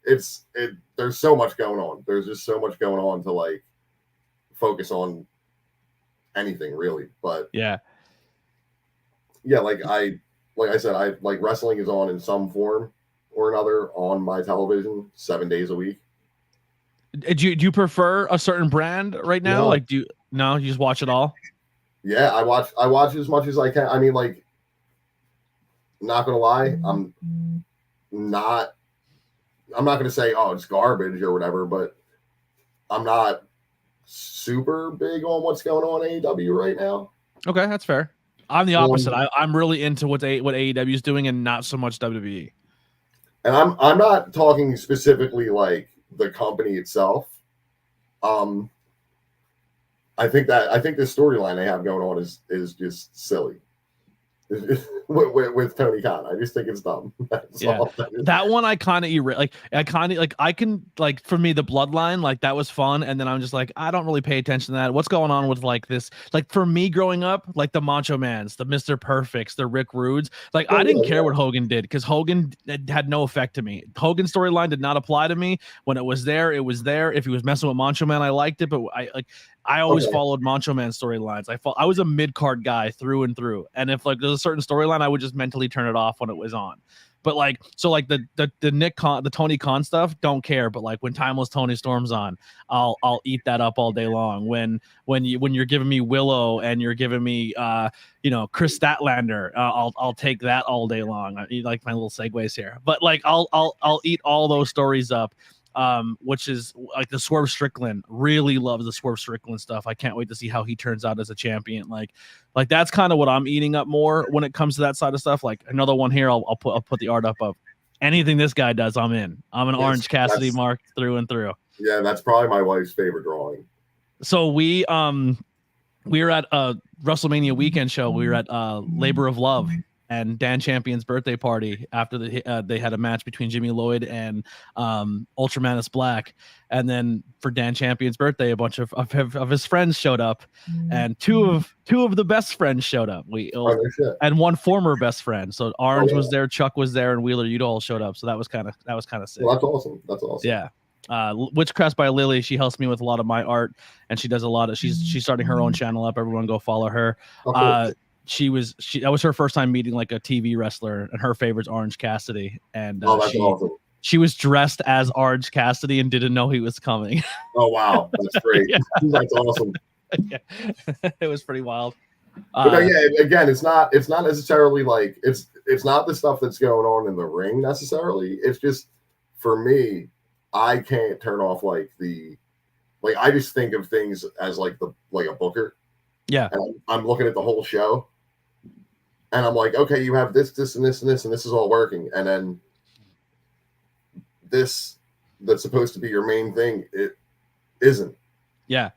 there's so much going on. There's just so much going on to like focus on anything really. But yeah, like I said, I like wrestling is on in some form or another on my television 7 days a week. Do you prefer a certain brand right now? No. Like, you just watch it all? Yeah, I watch as much as I can. I mean, like, not gonna lie, I'm not gonna say, oh, it's garbage or whatever, but I'm not super big on what's going on in AEW right now. Okay, that's fair. I'm the opposite. I'm really into what AEW is doing and not so much WWE. And I'm not talking specifically like the company itself. I think the storyline they have going on is just silly. With Tony Khan, I just think it's dumb. That one I kind of I can like, for me, the bloodline, like that was fun, and then I'm just like, I don't really pay attention to that. What's going on with like this? Like for me growing up, like the Macho Mans, the Mr. Perfects, the Rick Rudes, like I didn't care what Hogan did because Hogan had no effect to me. Hogan's storyline did not apply to me. When it was there, it was there. If he was messing with Macho Man, I liked it, but I always followed Macho Man storylines. I was a mid-card guy through and through. And if like there's a certain storyline, I would just mentally turn it off when it was on. But like, so like the Tony Khan stuff, don't care. But like when Timeless Tony Storm's on, I'll eat that up all day long. When you're giving me Willow and you're giving me Chris Statlander, I'll take that all day long. I like my little segues here, but like I'll eat all those stories up. Which is like the Swerve Strickland. Really love the Swerve Strickland stuff. I can't wait to see how he turns out as a champion. Like that's kind of what I'm eating up more when it comes to that side of stuff. Like another one here, I'll put the art up of anything this guy does. I'm in. I'm an Orange Cassidy mark through and through. Yeah, that's probably my wife's favorite drawing. So we were at a WrestleMania weekend show. We were at Labor of Love and Dan Champion's birthday party after they had a match between Jimmy Lloyd and Ultramanus Black. And then for Dan Champion's birthday, a bunch of his friends showed up, and two of the best friends showed up. And one former best friend. So Orange was there, Chuck was there, and Wheeler Udall showed up. So that was kind of sick. Well, that's awesome. That's awesome. Yeah. Witchcraft by Lily, she helps me with a lot of my art, and she does a lot of she's starting her own channel up. Everyone go follow her. That was her first time meeting like a TV wrestler, and her favorite's Orange Cassidy. And that's awesome. She was dressed as Orange Cassidy and didn't know he was coming. Oh wow, that's great. Yeah. That's awesome. Yeah. It was pretty wild. But again, it's not necessarily like it's not the stuff that's going on in the ring necessarily. It's just for me, I can't turn off I just think of things as like a booker. Yeah. And I'm looking at the whole show and I'm like, okay, you have this, and this, and this, and this is all working. And then this that's supposed to be your main thing, it isn't. Yeah.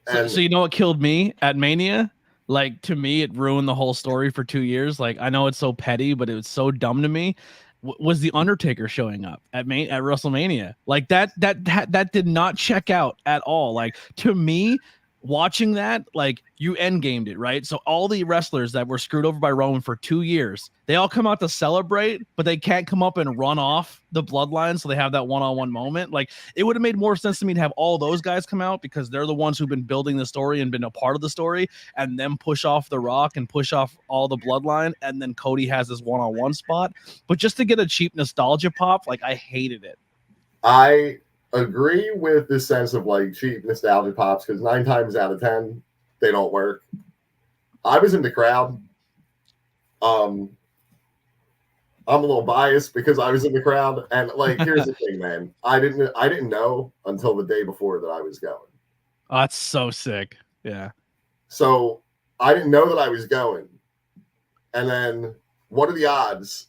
So you know what killed me at Mania? Like, to me, it ruined the whole story for 2 years. Like, I know it's so petty, but it was so dumb to me. Was the Undertaker showing up at WrestleMania? Like that did not check out at all. Like, to me, watching that, like, you endgamed it, right? So all the wrestlers that were screwed over by Roman for 2 years, they all come out to celebrate, but they can't come up and run off the bloodline, so they have that one-on-one moment. Like, it would have made more sense to me to have all those guys come out because they're the ones who've been building the story and been a part of the story, and then push off The Rock and push off all the bloodline, and then Cody has this one-on-one spot. But just to get a cheap nostalgia pop, like, I hated it. I agree with the sense of like cheap nostalgia pops because 9 times out of 10 they don't work. I was in the crowd. I'm a little biased because I was in the crowd, and like, here's the thing, man. I didn't know until the day before that I was going. Oh, that's so sick. Yeah. So I didn't know that I was going, and then what are the odds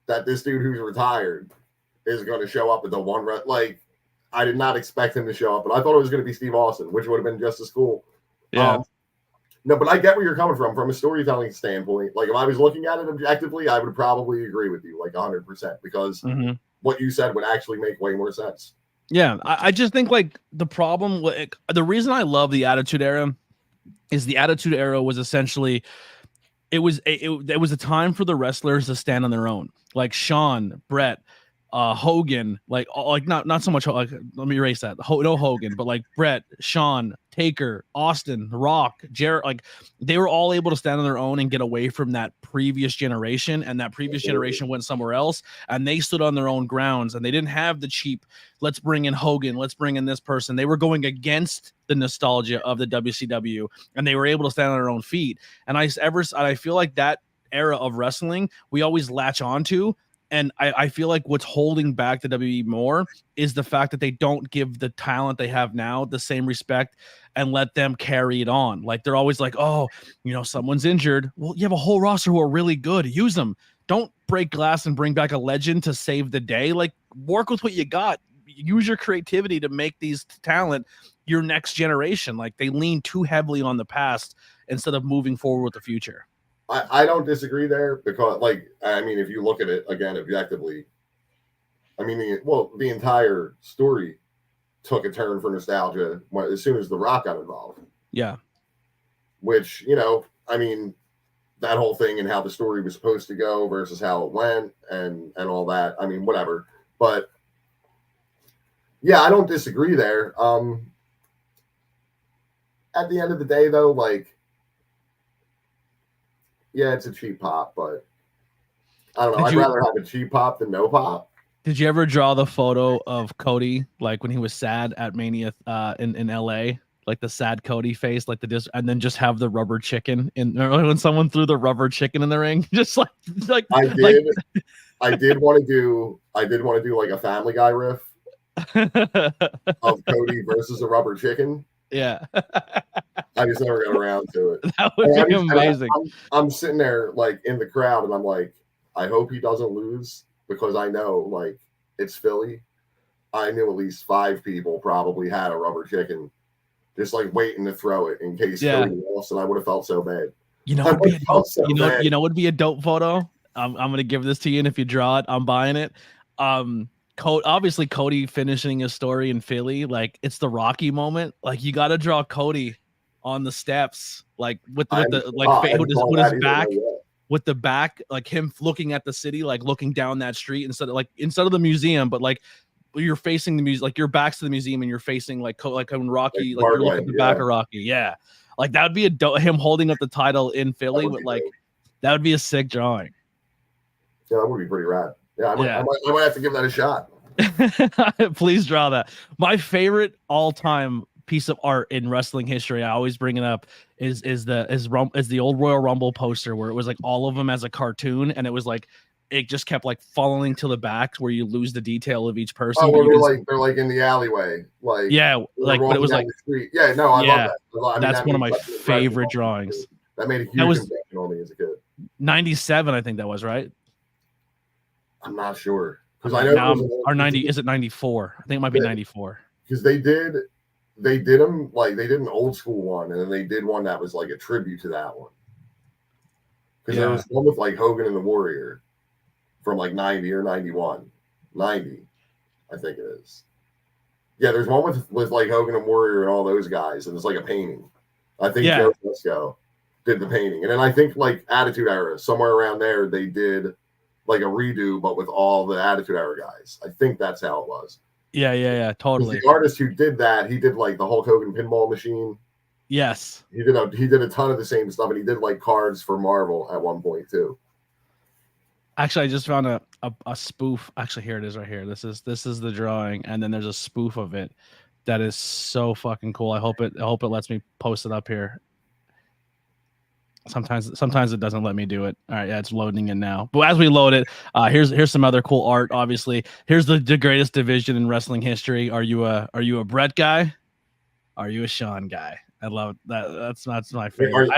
that this dude who's retired is going to show up at the one run? Like, I did not expect him to show up, but I thought it was going to be Steve Austin, which would have been just as cool. Yeah. No, but I get where you're coming from a storytelling standpoint. Like, if I was looking at it objectively, I would probably agree with you like 100% because what you said would actually make way more sense. Yeah, I just think like the problem, the reason I love the Attitude Era is the Attitude Era was essentially it was a time for the wrestlers to stand on their own, like Shawn, Brett, Hogan, like not so much. Like, let me erase that. No Hogan, but like Brett, Shawn, Taker, Austin, The Rock, Jarrett. Like, they were all able to stand on their own and get away from that previous generation, and that previous generation went somewhere else, and they stood on their own grounds, and they didn't have the cheap. Let's bring in Hogan. Let's bring in this person. They were going against the nostalgia of the WCW, and they were able to stand on their own feet. And I feel like that era of wrestling we always latch onto. And I feel like what's holding back the WWE more is the fact that they don't give the talent they have now the same respect and let them carry it on. Like, they're always like, oh, someone's injured. Well, you have a whole roster who are really good. Use them. Don't break glass and bring back a legend to save the day. Like, work with what you got. Use your creativity to make these talent your next generation. Like, they lean too heavily on the past instead of moving forward with the future. I don't disagree there because, like, I mean, if you look at it again objectively, I mean, the entire story took a turn for nostalgia as soon as The Rock got involved. Yeah. Which, I mean, that whole thing and how the story was supposed to go versus how it went and all that. I mean, whatever. But yeah, I don't disagree there. at the end of the day, though, like, yeah, it's a cheap pop, but I don't know. I'd rather have a cheap pop than no pop. Did you ever draw the photo of Cody, like when he was sad at Mania in LA? Like the sad Cody face, like and then just have the rubber chicken when someone threw the rubber chicken in the ring, just like I did. Like, I did want to do like a Family Guy riff of Cody versus a rubber chicken. Yeah. I just never got around to it. That would be amazing. I'm sitting there like in the crowd and I'm like, I hope he doesn't lose because I know like it's Philly. I knew at least 5 people probably had a rubber chicken just like waiting to throw it in case Cody lost, and I would have felt so bad. You know would be a dope photo? I'm gonna give this to you, and if you draw it, I'm buying it. Obviously Cody finishing his story in Philly, like it's the Rocky moment. Like you got to draw Cody on the steps, like with his back, with the back, like him looking at the city, like looking down that street instead of the museum, but like you're facing the museum, like your back's to the museum, and you're facing like when Rocky, like you're looking at the back of Rocky, like that would be him holding up the title in Philly, but like that would be a sick drawing. Yeah, that would be pretty rad. Yeah, I might have to give that a shot. Please draw that. My favorite all-time piece of art in wrestling history, I always bring it up, is the old Royal Rumble poster where it was like all of them as a cartoon, and it was like it just kept like falling to the back where you lose the detail of each person. Oh, they're like in the alleyway, like but it was like street. I love that. That's one of my favorite drawings. That made a huge impression on me as a kid. 97, I think that was, right? I'm not sure because I know or 90. Is it 94? I think it might be 94. Because they did them like they did an old school one, and then they did one that was like a tribute to that one. Because there was one with like Hogan and the Warrior from like 90 or 91, 90, I think it is. Yeah, there's one with like Hogan and Warrior and all those guys, and it's like a painting. I think Joe Fusco did the painting, and then I think like Attitude Era, somewhere around there, they did like a redo, but with all the Attitude Era guys. I think that's how it was. Yeah, totally. The artist who did that, he did like the Hulk Hogan pinball machine. Yes, he did a ton of the same stuff, and he did like cards for Marvel at one point too. Actually, I just found a spoof. Actually, here it is right here. This is the drawing, and then there's a spoof of it that is so fucking cool. I hope it lets me post it up here. Sometimes it doesn't let me do it. All right, yeah, it's loading in now. But as we load it, here's some other cool art. Obviously, here's the greatest division in wrestling history. Are you a Brett guy? Are you a Sean guy? I love that. That's my favorite.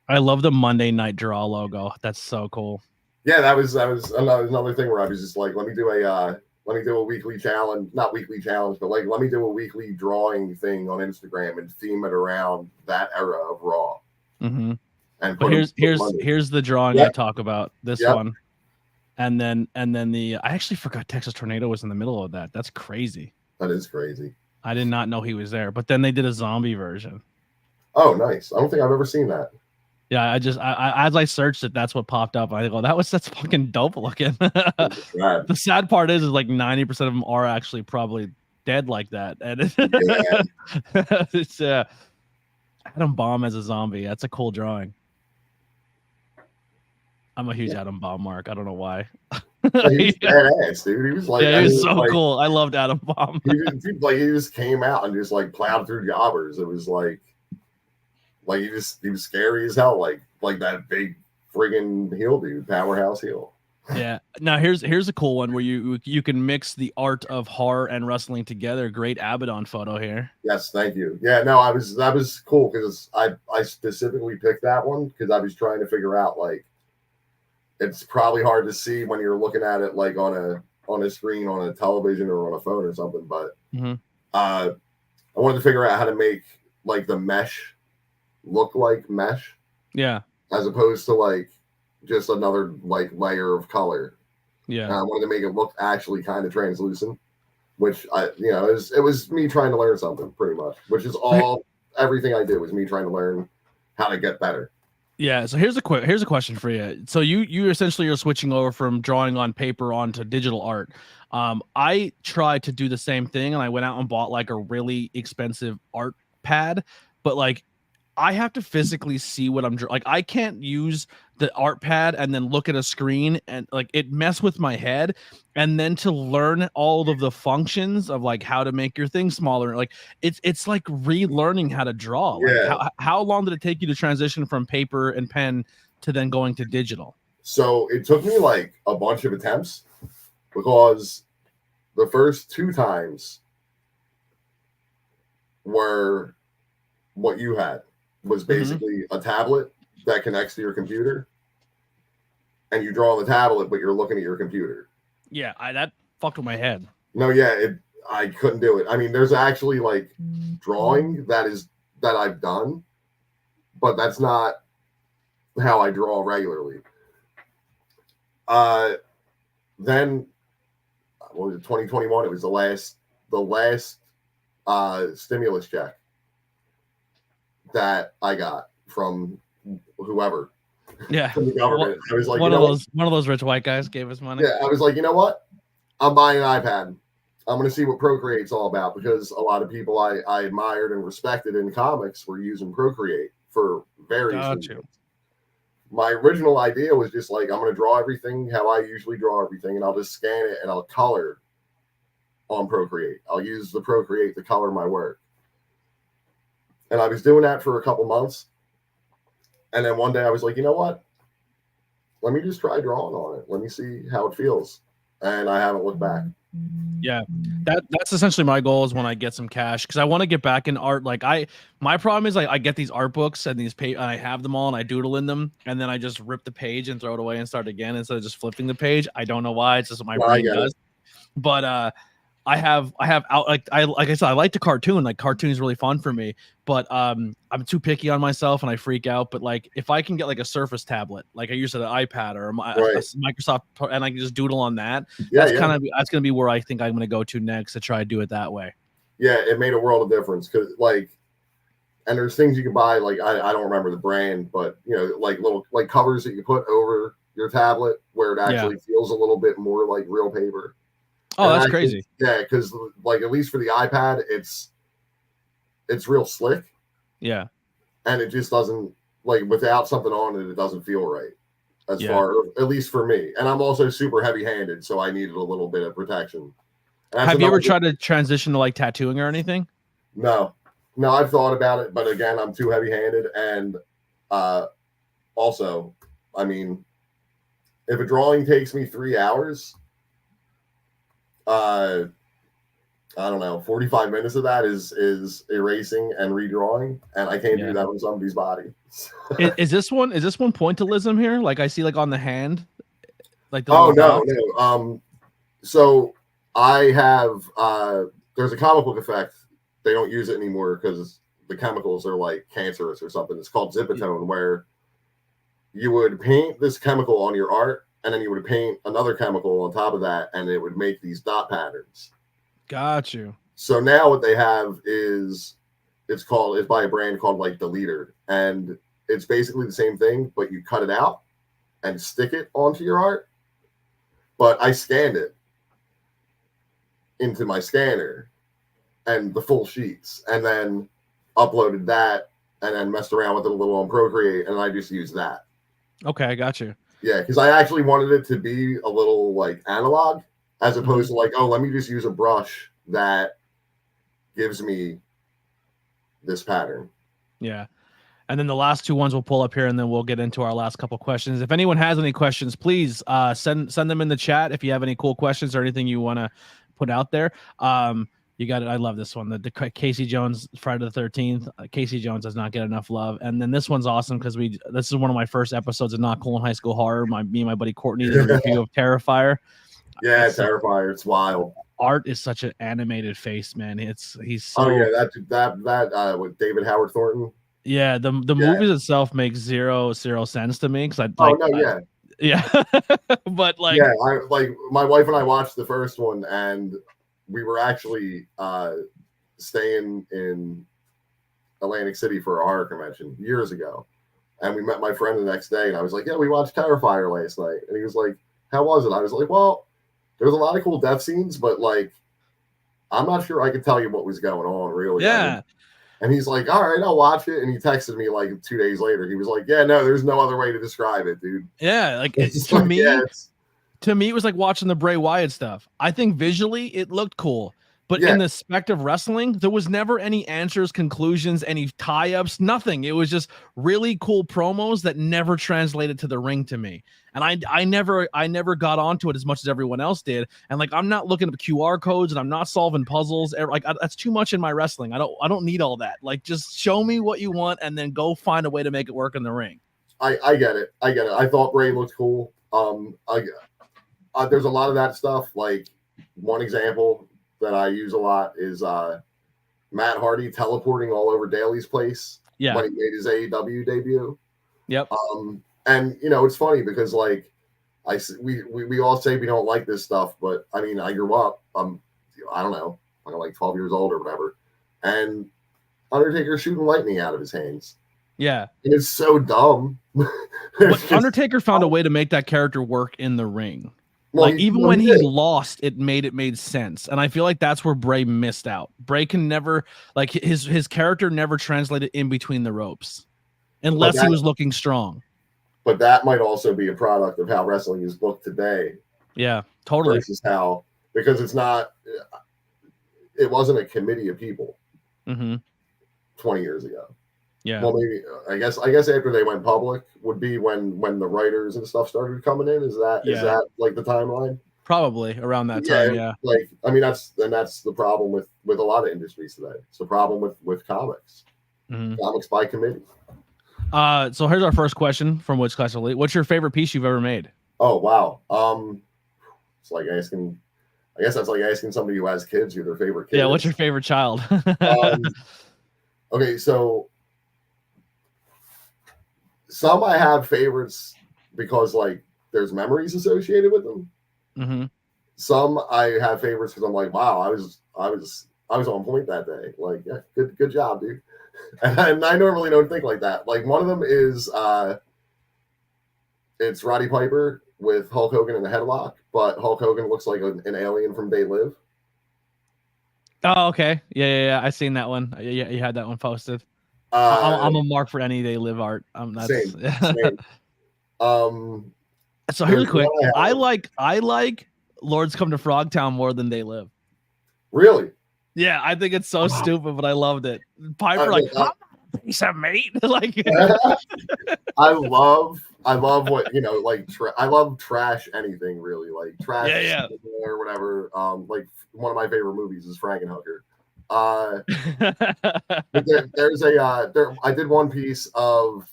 I love the Monday Night Draw logo. That's so cool. Yeah, that was another thing where I was just like, let me do a weekly challenge, not weekly challenge, but like let me do a weekly drawing thing on Instagram and theme it around that era of Raw. Mm-hmm. And here's the drawing I talk about. This one, and then I actually forgot Texas Tornado was in the middle of that. That's crazy. That is crazy. I did not know he was there. But then they did a zombie version. Oh, nice! I don't think I've ever seen that. Yeah, as I searched it, that's what popped up. I go, that's fucking dope looking. The sad part is like 90% of them are actually probably dead like that, and it's Adam Bomb as a zombie. That's a cool drawing. I'm a huge Adam Bomb mark. I don't know why. He's badass, dude. He was like, he was so cool. I loved Adam Bomb. he just came out and just like plowed through jobbers. It was like he was scary as hell, like that big friggin' heel dude, powerhouse heel. Yeah. Now here's a cool one where you can mix the art of horror and wrestling together. Great Abaddon photo here. Yes, thank you. Yeah, no, that was cool because I specifically picked that one because I was trying to figure out like it's probably hard to see when you're looking at it like on a screen on a television or on a phone or something, but I wanted to figure out how to make like the mesh look like mesh, as opposed to like just another like layer of color. I wanted to make it look actually kind of translucent, which it was me trying to learn something pretty much, which is everything I did was me trying to learn how to get better. Yeah, so here's a question for you. So you essentially are switching over from drawing on paper onto digital art. I tried to do the same thing, and I went out and bought like a really expensive art pad. but like I have to physically see what I'm like. I can't use the art pad and then look at a screen and like it mess with my head. And then to learn all of the functions of like how to make your thing smaller, like it's like relearning how to draw. Like how long did it take you to transition from paper and pen to then going to digital? So it took me like a bunch of attempts because the first 2 times were what you had. Was basically a tablet that connects to your computer, and you draw on the tablet, but you're looking at your computer. Yeah, that fucked with my head. No, yeah, I couldn't do it. I mean, there's actually like drawing that I've done, but that's not how I draw regularly. Then what was it, 2021? It was the last stimulus check that I got from whoever. Yeah. From the government. I was like, one of those rich white guys gave us money. Yeah, I was like, you know what? I'm buying an iPad. I'm going to see what Procreate's all about because a lot of people I admired and respected in comics were using Procreate for various reasons. My original idea was just like, I'm going to draw everything how I usually draw everything, and I'll just scan it and I'll color on Procreate. I'll use the Procreate to color my work. And I was doing that for a couple months. And then one day I was like, you know what? Let me just try drawing on it. Let me see how it feels. And I haven't looked back. Yeah, that's essentially my goal is when I get some cash because I want to get back in art. Like my problem is I get these art books and I have them all and I doodle in them and then I just rip the page and throw it away and start again instead of just flipping the page. I don't know why. It's just what my brain does. But I have out like I said, I like to cartoon. Like cartoon is really fun for me, but I'm too picky on myself and I freak out. But like if I can get like a Surface tablet, like I used an iPad or a Microsoft, and I can just doodle on that, that's gonna be where I think I'm gonna go to next to try to do it that way. Yeah, it made a world of difference because and there's things you can buy like I don't remember the brand, but you know like little like covers that you put over your tablet where it actually feels a little bit more like real paper. Oh, that's crazy. Yeah, because like at least for the iPad, it's real slick. Yeah. And it just doesn't like without something on it, it doesn't feel right. As far at least for me. And I'm also super heavy-handed, so I needed a little bit of protection. Have you ever tried to transition to like tattooing or anything? No, I've thought about it, but again, I'm too heavy-handed. And also, I mean, if a drawing takes me 3 hours, I don't know, 45 minutes of that is erasing and redrawing, and I can't do that on somebody's body. is this one pointillism here? Like I see like on the hand, like the no. So I have there's a comic book effect. They don't use it anymore because the chemicals are like cancerous or something. It's called zipatone, where you would paint this chemical on your art, and then you would paint another chemical on top of that, and it would make these dot patterns. Got you. So now what they have is it's by a brand called like The Leader, and it's basically the same thing, but you cut it out and stick it onto your art. But I scanned it into my scanner and the full sheets, and then uploaded that, and then messed around with it a little on Procreate, and I just used that. Okay, I got you. Yeah, because I actually wanted it to be a little like analog, as opposed to like, oh, let me just use a brush that gives me this pattern. Yeah. And then the last two ones we'll pull up here, and then we'll get into our last couple questions. If anyone has any questions, please send them in the chat. If you have any cool questions or anything you want to put out there, you got it. I love this one. The Casey Jones Friday the 13th. Casey Jones does not get enough love. And then this one's awesome because this is one of my first episodes of Not Cool in High School Horror. Me and my buddy Courtney did a review of Terrifier. Yeah, Terrifier. It's wild. Art is such an animated face, man. He's so. Oh yeah, that with David Howard Thornton. Yeah, the movies itself make zero sense to me because yeah, but like my wife and I watched the first one, and we were actually staying in Atlantic City for a horror convention years ago, and we met my friend the next day, and I was like, yeah, we watched Terrifier last night, and he was like, how was it? I was like, well, there's a lot of cool death scenes, but like I'm not sure I could tell you what was going on really. Yeah. And he's like, all right, I'll watch it. And he texted me like 2 days later. He was like, yeah, no, there's no other way to describe it, dude. Yeah, like It's to like, me, yeah, to me, it was like watching the Bray Wyatt stuff. I think visually it looked cool, but Yeah. in the spect of wrestling, there was never any answers, conclusions, any tie-ups, nothing. It was just really cool promos that never translated to the ring to me. And I never got onto it as much as everyone else did. And like, I'm not looking at QR codes and I'm not solving puzzles. Like, that's too much in my wrestling. I don't need all that. Like, just show me what you want and then go find a way to make it work in the ring. I get it. I thought Bray looked cool. There's a lot of that stuff. Like, one example that I use a lot is Matt Hardy teleporting all over Daly's place when he made his AEW debut. Yep. And you know, it's funny because like we all say we don't like this stuff, but I mean, I grew up. I don't know, I'm like 12 years old or whatever, and Undertaker shooting lightning out of his hands. Yeah, and it's so dumb. But Undertaker found a way to make that character work in the ring. Well, like even when he lost, it made sense, and I feel like that's where Bray missed out. Bray can never, like, his character never translated in between the ropes, unless he was looking strong. But that might also be a product of how wrestling is booked today. Yeah, totally. Versus how, because it wasn't a committee of people 20 years ago. Yeah. Well, maybe I guess after they went public would be when the writers and stuff started coming in. Is that like the timeline? Probably around that time. Yeah. Like, I mean, that's the problem with a lot of industries today. It's the problem with comics. Comics by committee. So here's our first question from Woods Class Elite. What's your favorite piece you've ever made? Oh, wow. It's like asking, I guess that's like asking somebody who has kids who their favorite kid Yeah, what's is. your favorite child? Okay, so some I have favorites because like there's memories associated with them. Some I have favorites because I'm like, wow, I was on point that day. Like, yeah, good job, dude. And I normally don't think like that. Like, one of them is it's Roddy Piper with Hulk Hogan in the headlock, but Hulk Hogan looks like an alien from They Live. Oh, okay. Yeah. I seen that one. Yeah, you had that one posted. I'm a mark for any They Live art. That's same. So really quick, I like Lords Come to Frogtown more than They Live. Really? Yeah, I think it's so stupid, but I loved it. Piper, like, I'm not a piece of meat. Like, I love what, you know, like, I love trash anything, really. Like, trash or whatever. Like, one of my favorite movies is Frankenhooker. But I did one piece of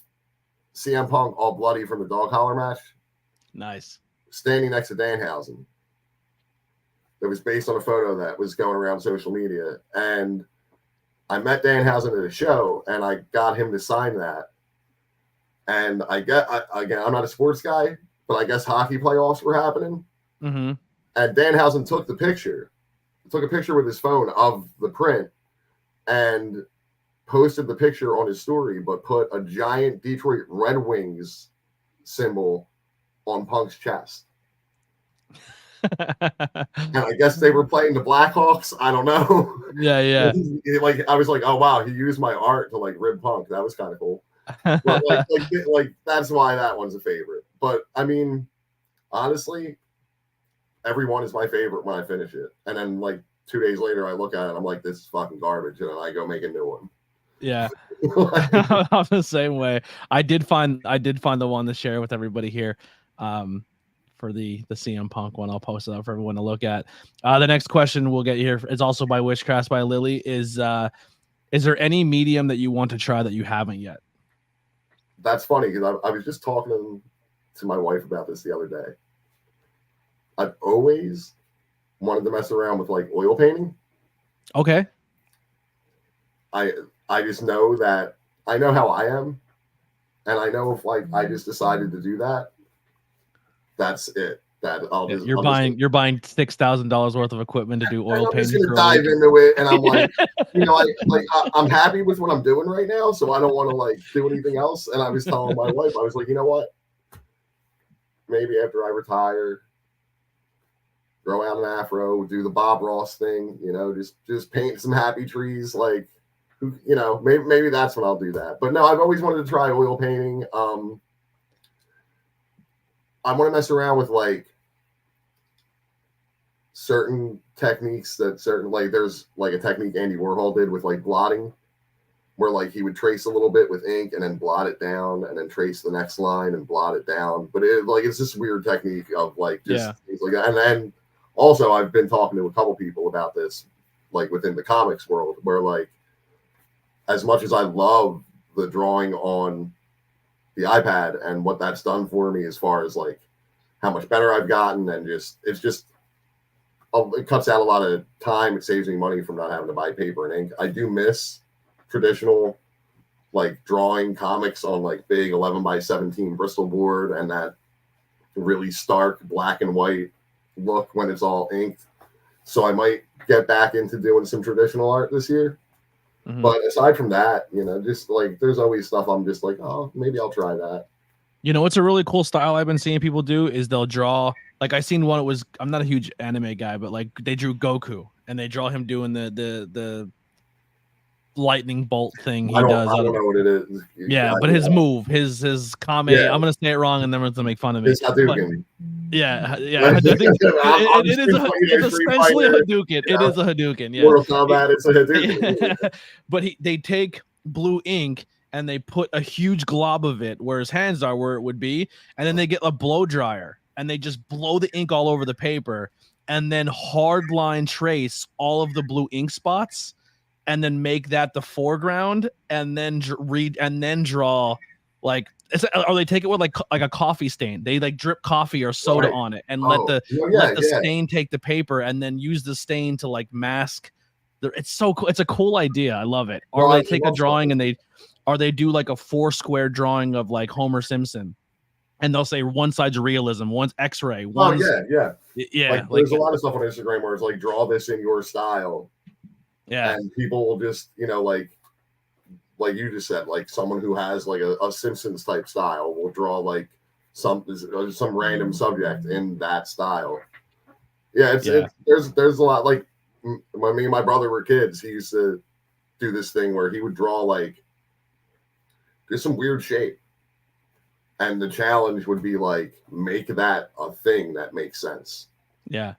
CM Punk all bloody from the dog collar match. Nice. Standing next to Danhausen. That was based on a photo that was going around social media. And I met Danhausen at a show and I got him to sign that. And again, I'm not a sports guy, but I guess hockey playoffs were happening. And Danhausen took a picture with his phone of the print and posted the picture on his story, but put a giant Detroit Red Wings symbol on Punk's chest. And I guess they were playing the Blackhawks. I don't know. Yeah. Like, I was like, oh wow, he used my art to like rib Punk. That was kind of cool. But like that's why that one's a favorite. But I mean, honestly, every one is my favorite when I finish it. And then like 2 days later, I look at it and I'm like, this is fucking garbage, and then I go make a new one. Yeah. I'm the same way. I did find the one to share with everybody here. For the CM Punk one, I'll post it up for everyone to look at. The next question we'll get here is also by Witchcraft by Lily. Is there any medium that you want to try that you haven't yet? That's funny because I was just talking to my wife about this the other day. I've always wanted to mess around with like oil painting. Okay. I just know that I know how I am, and I know if like I just decided to do that, that's it. That you're buying $6,000 worth of equipment to do oil painting. I'm just gonna dive into it, and I'm like, you know, I'm happy with what I'm doing right now, so I don't want to like do anything else. And I was telling my wife, I was like, you know what? Maybe after I retire, grow out an afro, do the Bob Ross thing, you know, just paint some happy trees, like you know, maybe that's when I'll do that. But no, I've always wanted to try oil painting. I want to mess around with like certain techniques like there's like a technique Andy Warhol did with like blotting, where like he would trace a little bit with ink and then blot it down and then trace the next line and blot it down. But it's this weird technique of like just things like that. And then also I've been talking to a couple people about this, like within the comics world, where like as much as I love the drawing on the iPad and what that's done for me as far as like how much better I've gotten, and it cuts out a lot of time. It saves me money from not having to buy paper and ink. I do miss traditional like drawing comics on like big 11x17 Bristol board and that really stark black and white look when it's all inked. So I might get back into doing some traditional art this year. Mm-hmm. But aside from that, you know, just like there's always stuff I'm just like, oh, maybe I'll try that. You know, what's a really cool style I've been seeing people do is they'll draw, like I seen one, I'm not a huge anime guy, but like they drew Goku and they draw him doing the lightning bolt thing he does. I don't know what it is. Yeah, but his move, his kame, I'm gonna say it wrong and then we're gonna make fun of me. It's Hadouken. Yeah. I think it's essentially a Hadouken. It is a Hadouken. Yeah. Mortal Kombat, it's a Hadouken. But they take blue ink and they put a huge glob of it where his hands are, where it would be, and then they get a blow dryer and they just blow the ink all over the paper and then hard line trace all of the blue ink spots and then make that the foreground and then read and then draw like, or they take it with like a coffee stain. They like drip coffee or soda on it and let the stain take the paper and then use the stain to like mask. It's so cool. It's a cool idea. I love it. Or they take a drawing and they do like a 4-square drawing of like Homer Simpson, and they'll say one side's realism, one's X-ray. One's, yeah. Like, there's a lot of stuff on Instagram where it's like draw this in your style. Yeah, and people will just, you know, like you just said, like someone who has like a Simpsons type style will draw like some random subject in that style. Yeah, there's a lot. Like when me and my brother were kids, he used to do this thing where he would draw like there's some weird shape, and the challenge would be like make that a thing that makes sense. Yeah,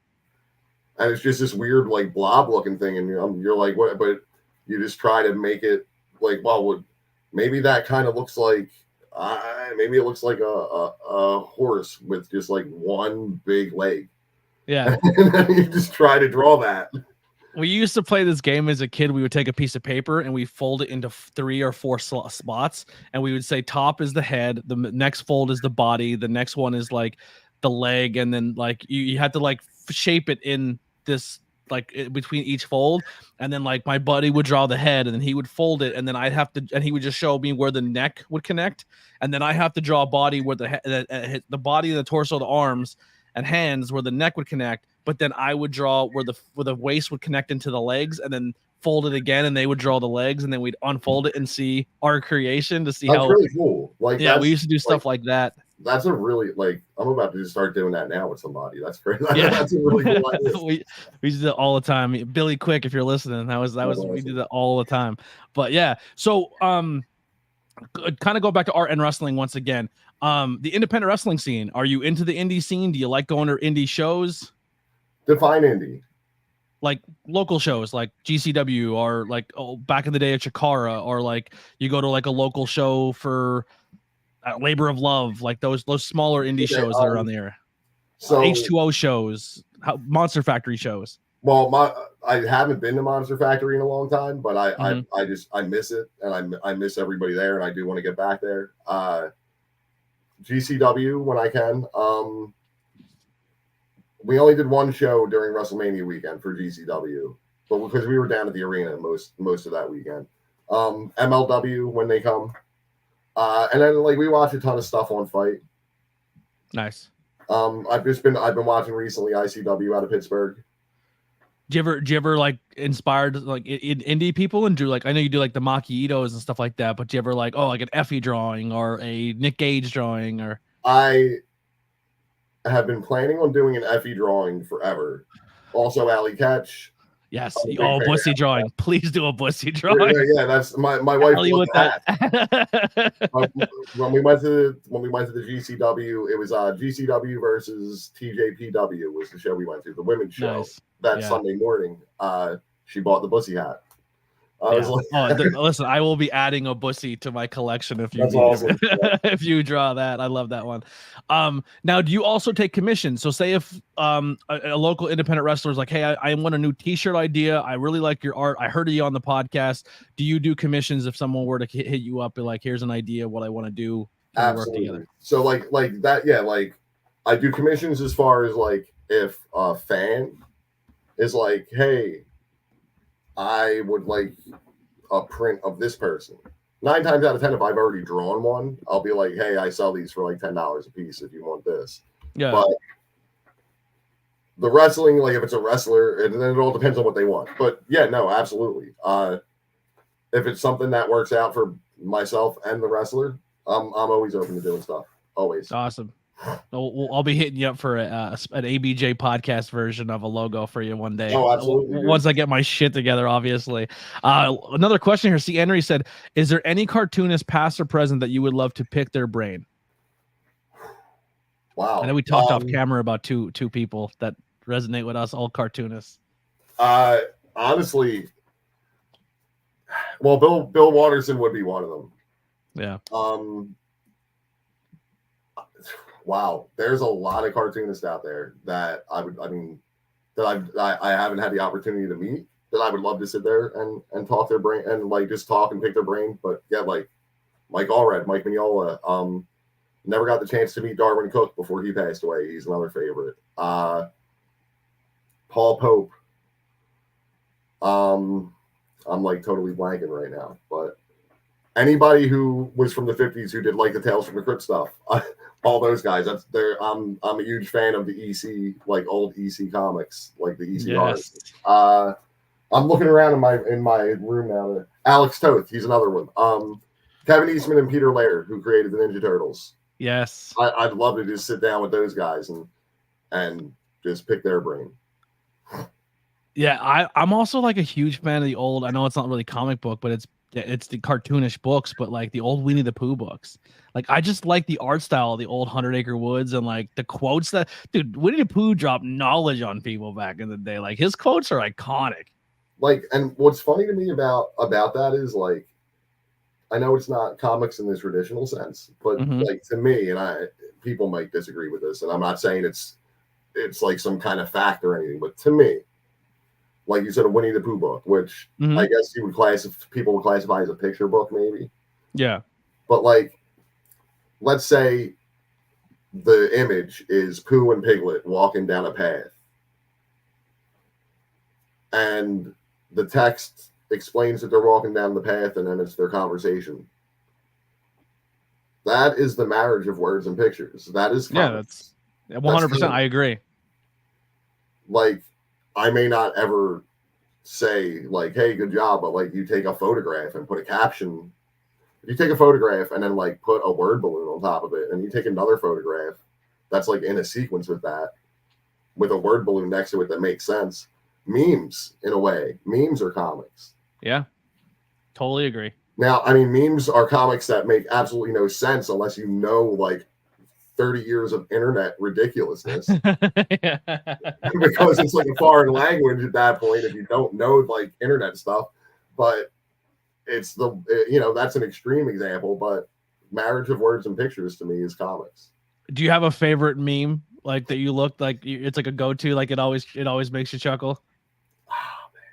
and it's just this weird like blob looking thing, and you're like, what? But you just try to make it like, well, maybe that kind of looks like maybe it looks like a horse with just like one big leg. Yeah, and then you just try to draw that. We used to play this game as a kid. We would take a piece of paper and we fold it into 3 or 4 spots, and we would say top is the head, the next fold is the body, the next one is like the leg, and then like you had to like shape it in this like between each fold, and then like my buddy would draw the head and then he would fold it, and then I'd have to, and he would just show me where the neck would connect, and then I have to draw a body where the body, the torso, the arms and hands where the neck would connect, but then I would draw where the waist would connect into the legs, and then fold it again, and they would draw the legs, and then we'd unfold it and see our creation to see that's really cool. Like, yeah, we used to do stuff like that. That's a really, like, I'm about to just start doing that now with somebody. That's great. Yeah. That's a really cool idea. we used to do it all the time. Billy Quick, if you're listening, that was we did that all the time. But yeah, so kind of go back to art and wrestling once again. The independent wrestling scene. Are you into the indie scene? Do you like going to indie shows? Define indie. Like local shows like GCW, or like back in the day at Chikara, or like you go to like a local show for Labor of Love, like those smaller indie shows that are on the air. So H2O shows, Monster Factory shows. Well, I haven't been to Monster Factory in a long time, but I miss it, and I miss everybody there, and I do want to get back there. GCW when I can. We only did one show during WrestleMania weekend for GCW, but because we were down at the arena most of that weekend. MLW when they come, and then like we watch a ton of stuff on Fight. Nice. I've been watching recently ICW out of Pittsburgh. Do you ever like inspired like indie people and do like, I know you do like the Maki Itos and stuff like that, but do you ever like like an Effie drawing or a Nick Gage drawing? Or I have been planning on doing an Effie drawing forever. Also, Alley Catch. Yes. I'm a big Oh, fan bussy of drawing. Please do a bussy Yeah, drawing. yeah, that's my wife Tell you loved what that. When we went to the GCW, it was GCW versus TJPW was the show we went to, the women's show. Nice. That Yeah. Sunday morning. She bought the bussy hat. I was like, listen, I will be adding a bussy to my collection if you That's awesome. if you draw that. I love that one. Now, do you also take commissions? So say if a local independent wrestler is like, hey, I want a new t-shirt idea. I really like your art. I heard of you on the podcast. Do you do commissions if someone were to hit you up and like, here's an idea what I want to do? Can we work together? So like that, yeah, like I do commissions as far as like if a fan is like, hey, I would like a print of this person. 9 times out of 10, if I've already drawn one, I'll be like, hey, I sell these for like $10 a piece if you want this. Yeah. But the wrestling, like if it's a wrestler, and then it all depends on what they want. But yeah, no, absolutely. If it's something that works out for myself and the wrestler, I'm always open to doing stuff. Always. Awesome. I'll be hitting you up for an ABJ podcast version of a logo for you one day. Oh, absolutely. Once I get my shit together, obviously. Another question here. See, Henry said, is there any cartoonist past or present that you would love to pick their brain? Wow. I know we talked off camera about two people that resonate with us, all cartoonists. Honestly, well, Bill Watterson would be one of them. Yeah. Wow, there's a lot of cartoonists out there that I haven't had the opportunity to meet that I would love to sit there and talk their brain and like just talk and pick their brain. But yeah, like Mike Allred, Mike Mignola, never got the chance to meet Darwin Cook before he passed away. He's another favorite. Paul Pope. I'm like totally blanking right now, but anybody who was from the 50s who did like the Tales from the Crypt stuff, all those guys. I'm a huge fan of the EC, like old EC comics, like the EC artists. I'm looking around in my room now. Alex Toth, he's another one. Kevin Eastman and Peter Laird, who created the Ninja Turtles. Yes. I'd love to just sit down with those guys and just pick their brain. Yeah, I'm also like a huge fan of the old. I know it's not really comic book, but it's the cartoonish books, but like the old Winnie the Pooh books. Like I just like the art style of the old 100 Acre Woods and like the quotes that dude Winnie the Pooh dropped knowledge on people back in the day. Like his quotes are iconic. Like, and what's funny to me about that is like, I know it's not comics in the traditional sense, but like to me, and people might disagree with this, and I'm not saying it's like some kind of fact or anything, but to me, like you said, a Winnie the Pooh book, which I guess people would classify as a picture book, maybe. Yeah. But like, let's say the image is Pooh and Piglet walking down a path, and the text explains that they're walking down the path, and then it's their conversation. That is the marriage of words and pictures. That is comics. Yeah, that's 100%. I agree. Like, I may not ever say like, hey, good job, but like you take a photograph and put a caption. If you take a photograph and then like put a word balloon on top of it, and you take another photograph that's like in a sequence with that, with a word balloon next to it that makes sense. Memes, in a way. Memes are comics. Yeah. Totally agree. Now, I mean, memes are comics that make absolutely no sense unless you know like 30 years of internet ridiculousness. Because it's like a foreign language at that point if you don't know like internet stuff. But it's that's an extreme example, but marriage of words and pictures to me is comics. Do you have a favorite meme like that you look like it's like a go-to, like it always makes you chuckle? Oh, man.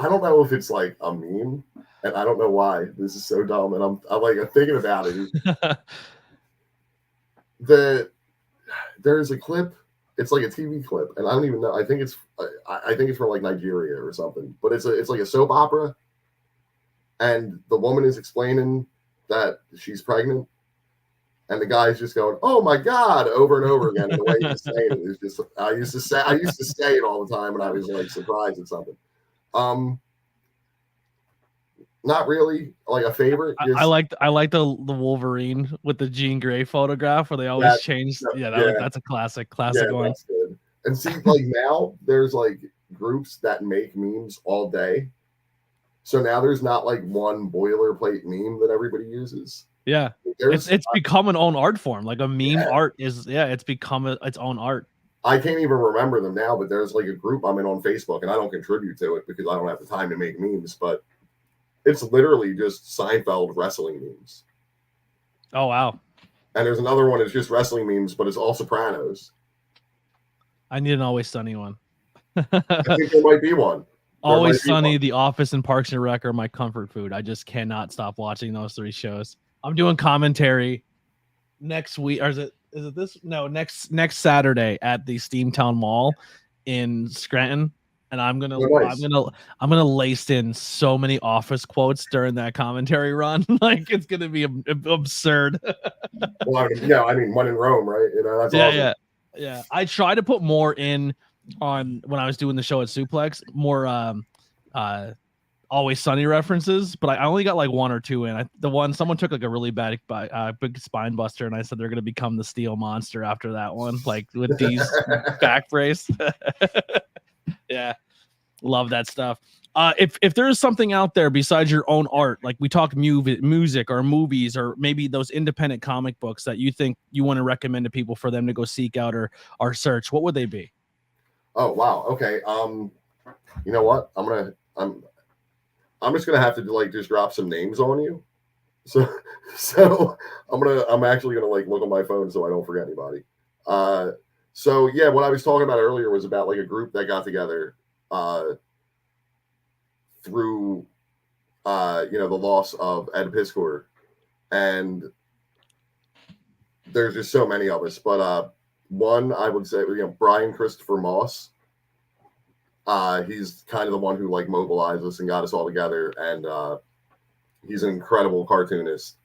I don't know if it's like a meme, and I don't know why. This is so dumb, and I'm thinking about it. There's a clip. It's like a TV clip, and I don't even know. I think it's from like Nigeria or something. But it's like a soap opera, and the woman is explaining that she's pregnant, and the guy's just going, "Oh my God," over and over again. And the way he's saying it is just. I used to say it all the time when I was like surprised at something. Not really like a favorite. I like the Wolverine with the Jean Grey photograph where they always change. That's a classic yeah, one. That's good. And see, like now there's like groups that make memes all day. So now there's not like one boilerplate meme that everybody uses. Yeah. It's become an own art form. Like a meme art is, it's become its own art. I can't even remember them now, but there's like a group I'm in on Facebook, and I don't contribute to it because I don't have the time to make memes, but it's literally just Seinfeld wrestling memes. Oh, wow. And there's another one that's just wrestling memes, but it's all Sopranos. I need an Always Sunny one. I think there might be one. Always Sunny, The Office, and Parks and Rec are my comfort food. I just cannot stop watching those 3 shows. I'm doing commentary next week, or is it this? No, next Saturday at the Steamtown Mall in Scranton, and I'm gonna lace in so many Office quotes during that commentary run. Like it's gonna be absurd. Well, I mean, when in Rome, right? That's awesome. Yeah. I try to put more in on when I was doing the show at Suplex, more Always Sunny references, but I only got like 1 or 2 in. Someone took like a really big spine buster, and I said they're gonna become the Steel Monster after that one, like with these back brace. Yeah, love that stuff. If there is something out there besides your own art, like we talked music or movies or maybe those independent comic books that you think you want to recommend to people for them to go seek out or search, what would they be? Oh wow, okay. You know what? I'm just gonna have to just drop some names on you. So I'm actually gonna look on my phone so I don't forget anybody. So yeah, what I was talking about earlier was about like a group that got together through the loss of Ed Piskor, and there's just so many of us. But one I would say Brian Christopher Moss. He's kind of the one who mobilized us and got us all together, and he's an incredible cartoonist.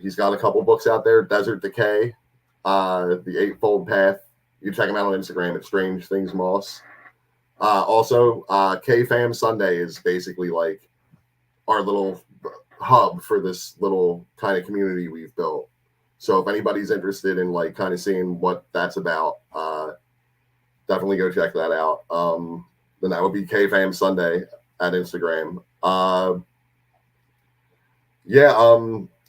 He's got a couple books out there: Desert Decay, The Eightfold Path. You check him out on Instagram at Strange Things Moss. Also, K-Fam Sunday is basically like our little hub for this little kind of community we've built. So if anybody's interested in kind of seeing what that's about, definitely go check that out. Then that would be K-Fam Sunday at Instagram.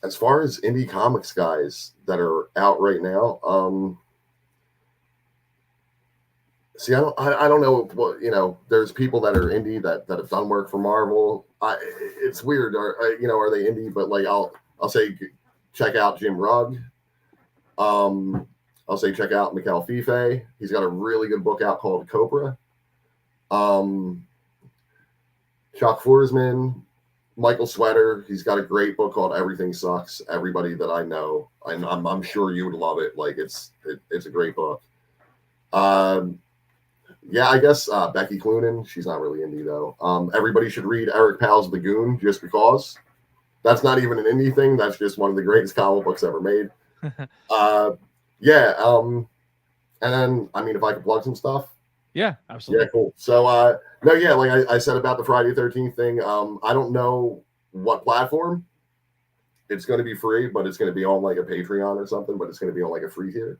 As far as indie comics guys that are out right now, I don't know what, there's people that are indie that have done work for Marvel. It's weird. Are they indie? But I'll say check out Jim Rugg. I'll say check out Mikhail Fife. He's got a really good book out called Cobra. Chuck Forsman, Michael Sweater. He's got a great book called Everything Sucks. Everybody that I know, I'm sure you would love it. It's a great book. I guess Becky Cloonan. She's not really indie though. Everybody should read Eric Powell's The Goon just because. That's not even an indie thing. That's just one of the greatest comic books ever made. And then if I could plug some stuff. Yeah, absolutely. Yeah, cool. So like I said about the Friday the 13th thing, I don't know what platform. It's going to be free, but it's going to be on a Patreon or something, but it's going to be on a free tier.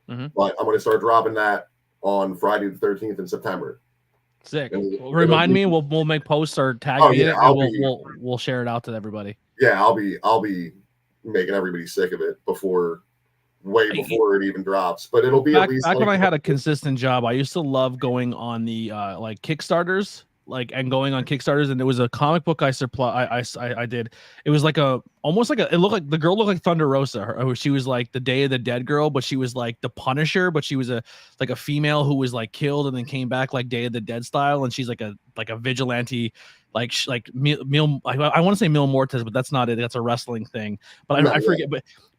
Mm-hmm. But I'm going to start dropping that on Friday the 13th in September. Sick. Remind me, we'll make posts or tag me in it, and we'll share it out to everybody. Yeah, I'll be making everybody sick of it before it even drops, but it'll be back, at least back when I had a consistent job. I used to love going on the Kickstarters, and going on Kickstarters, and there was a comic book I did. It was almost like it looked like the girl looked like Thunder Rosa. She was like the Day of the Dead girl, but she was like the Punisher, but she was a female who was killed and then came back Day of the Dead style, and she's like a vigilante. I want to say Mil Mortis, but that's not it. That's a wrestling thing. But I forget.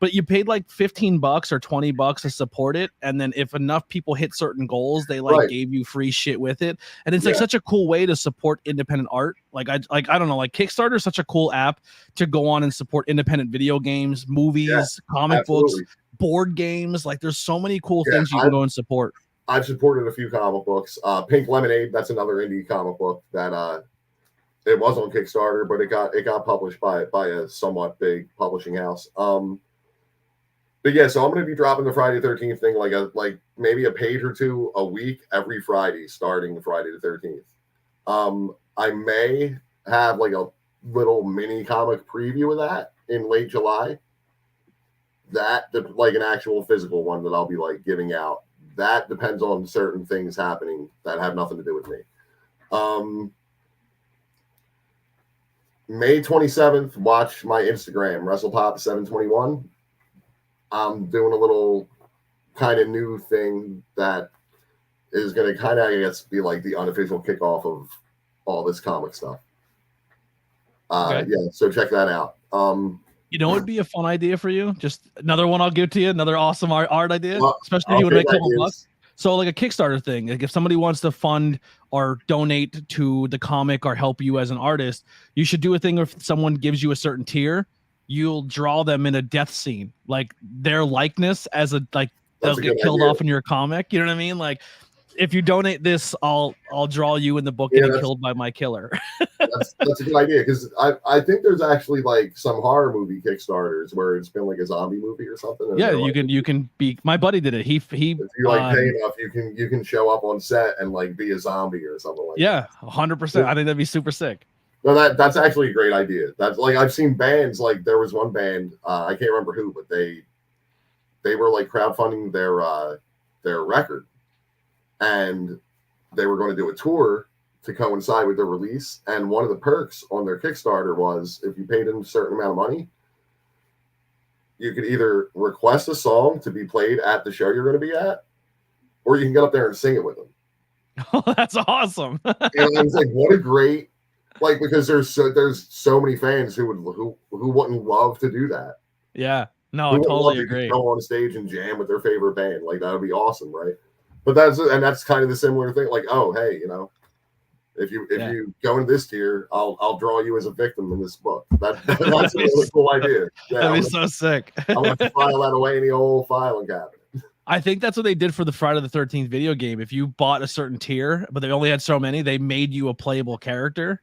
But you paid $15 or $20 to support it, and then if enough people hit certain goals, they gave you free shit with it. And it's such a cool way to support independent art. I don't know, Kickstarter is such a cool app to go on and support independent video games, movies, comic books, board games. There's so many cool things you can go and support. I've supported a few comic books. Pink Lemonade, that's another indie comic book that it was on Kickstarter, but it got published by a somewhat big publishing house. But yeah, so I'm going to be dropping the Friday the 13th thing like maybe a page or two a week every Friday, starting Friday the 13th. I may have like a little mini comic preview of that in late July. That like an actual physical one that I'll be like giving out. That depends on certain things happening that have nothing to do with me. May 27th, watch my Instagram, WrestlePop721. I'm doing a little kind of new thing that is going to kind of, I guess, be like the unofficial kickoff of all this comic stuff. Okay. Yeah, so check that out. You know, it'd be a fun idea for you. Just another one I'll give to you. Another awesome art idea, Well, especially if you want to make a couple ideas. bucks. So, like a Kickstarter thing. Like if somebody wants to fund or donate to the comic or help you as an artist, you should do a thing where if someone gives you a certain tier, you'll draw them in a death scene, like their likeness as a like they'll That's a get good killed idea. off in your comic. You know what I mean? Like if you donate this, I'll draw you in the book Yeah, getting that's- killed by my killer. That's a good idea because I think there's actually like some horror movie Kickstarters where it's been like a zombie movie or something. and Yeah, they're, you can be. My buddy did it. He if you like pay enough, you can show up on set and like be a zombie or something like yeah, 100%. I think that'd be super sick. No, that's actually a great idea. That's like I've seen bands like there was one band I can't remember who, but they were like crowdfunding their record, and they were going to do a tour to coincide with their release. And one of the perks on their Kickstarter was if you paid them a certain amount of money, you could either request a song to be played at the show you're going to be at, or you can get up there and sing it with them. Oh, that's awesome. And I was like, what a great like because there's so many fans who wouldn't love to do that. Yeah, no, Who I would totally love agree. to go on stage and jam with their favorite band. Like that would be awesome, right? But that's kind of the similar thing. Like, oh, hey, you know, if you go into this tier, I'll draw you as a victim in this book. That's a really cool idea. Yeah, That'd be so sick. I'm gonna file that away in the old filing cabinet. I think that's what they did for the Friday the 13th video game. If you bought a certain tier, but they only had so many, they made you a playable character.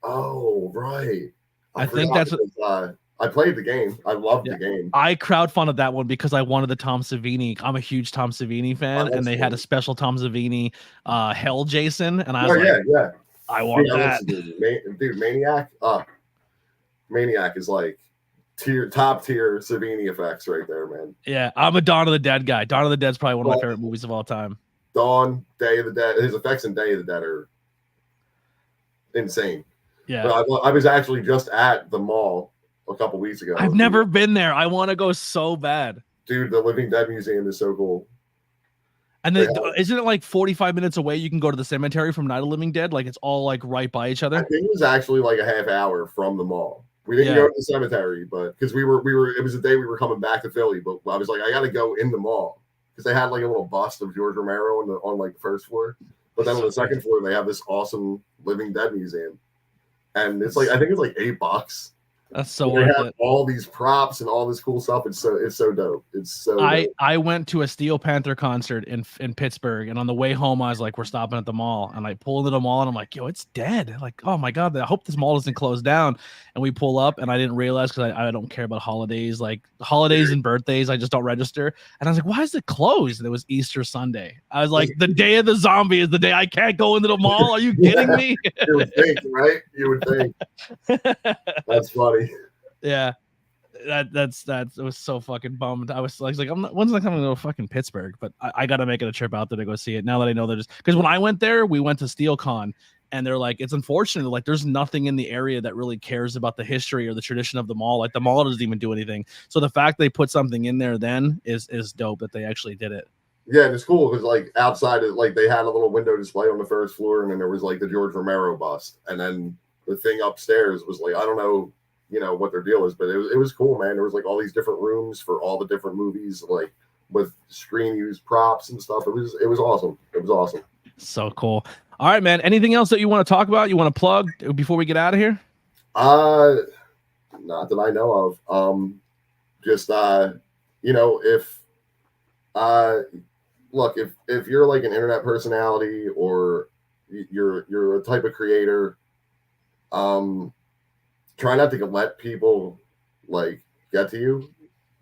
Oh, right. I think that's what I played the game. I loved the game. I crowdfunded that one because I wanted the Tom Savini. I'm a huge Tom Savini fan, and they had a special Tom Savini Hell Jason, and I was yeah. I want that. Dude, Maniac. Maniac is like top tier Savini effects right there, man. Yeah, I'm a Dawn of the Dead guy. Dawn of the Dead's probably one of my favorite movies of all time. Dawn, Day of the Dead. His effects in Day of the Dead are insane. Yeah, but I was actually just at the mall a couple weeks ago. I've never been there. I want to go so bad. Dude, the Living Dead Museum is so cool. And then isn't it like 45 minutes away? You can go to the cemetery from Night of the Living Dead. Like it's all like right by each other. I think it was actually like a half hour from the mall. We didn't go to the cemetery, but because we were it was the day we were coming back to Philly, but I was like, I gotta go in the mall because they had like a little bust of George Romero on like the first floor. But then on the second floor, they have this awesome Living Dead museum. And it's like I think it's like $8. That's so they worth have it. all these props and all this cool stuff. It's so dope. It's so dope. I went to a Steel Panther concert in Pittsburgh, and on the way home I was like, we're stopping at the mall, and I pull into the mall and I'm like, yo, it's dead. Like, oh my god, I hope this mall doesn't close down. And we pull up, and I didn't realize because I don't care about holidays, like holidays and birthdays, I just don't register. And I was like, why is it closed? And it was Easter Sunday. I was like, the day of the zombie is the day I can't go into the mall. Are you kidding me? You would think, right? You would think. That's funny. Yeah, it was so fucking bummed. I was like when's I coming to fucking Pittsburgh? But I gotta make it a trip out there to go see it. Now that I know they're just because when I went there, we went to SteelCon, and they're like, it's unfortunate, like there's nothing in the area that really cares about the history or the tradition of the mall. Like the mall doesn't even do anything. So the fact they put something in there then is dope that they actually did it. Yeah, and it's cool because like outside it, like they had a little window display on the first floor, and then there was like the George Romero bust, and then the thing upstairs was like I don't know, you know what their deal is, but it was cool, man. There was like all these different rooms for all the different movies, like with screen used props and stuff. It was awesome. It was awesome. So cool. All right, man. Anything else that you want to talk about? You want to plug before we get out of here? Not that I know of. Just you know, if look, if you're like an internet personality or you're a type of creator, try not to let people like get to you.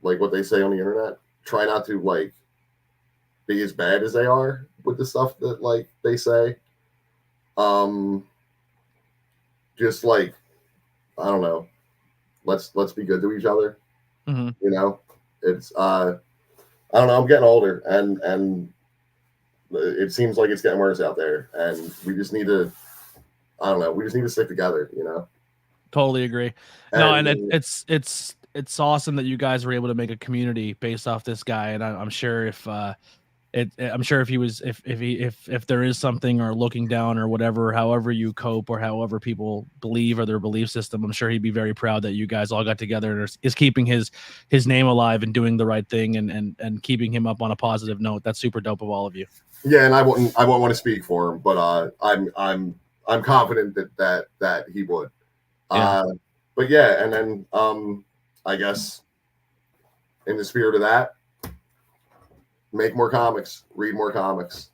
like what they say on the internet. Try not to like be as bad as they are with the stuff that like they say. Just like, I don't know. Let's be good to each other. Mhm. You know, it's I don't know. I'm getting older, and it seems like it's getting worse out there, and we just need to. I don't know. We just need to stick together. You know. Totally agree. No, and it's awesome that you guys were able to make a community based off this guy, and I'm sure if I'm sure if he was if there is something or looking down or whatever, however you cope or however people believe or their belief system, I'm sure he'd be very proud that you guys all got together and is keeping his name alive and doing the right thing and keeping him up on a positive note. That's super dope of all of you. Yeah, and I won't want to speak for him, but I'm confident that he would. Yeah. But yeah, and then I guess in the spirit of that, make more comics, read more comics.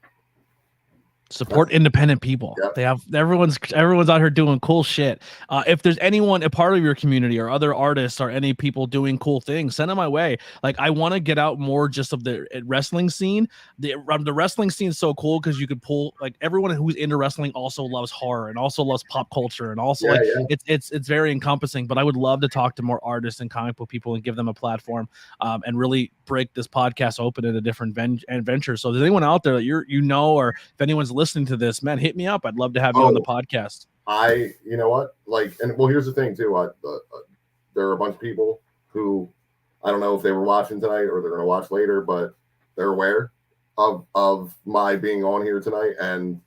Support independent people. Yep. They have everyone's out here doing cool shit. If there's anyone a part of your community or other artists or any people doing cool things, send them my way. Like I want to get out more just of the wrestling scene. The wrestling scene is so cool because you could pull like everyone who's into wrestling also loves horror and also loves pop culture and also it's very encompassing. But I would love to talk to more artists and comic book people and give them a platform and really break this podcast open into different ventures. So if there's anyone out there that you know, or if anyone's listening to this, man, hit me up. I'd love to have you on the podcast. You know what, like, and well, here's the thing too. There are a bunch of people who I don't know if they were watching tonight or they're going to watch later, but they're aware of my being on here tonight. And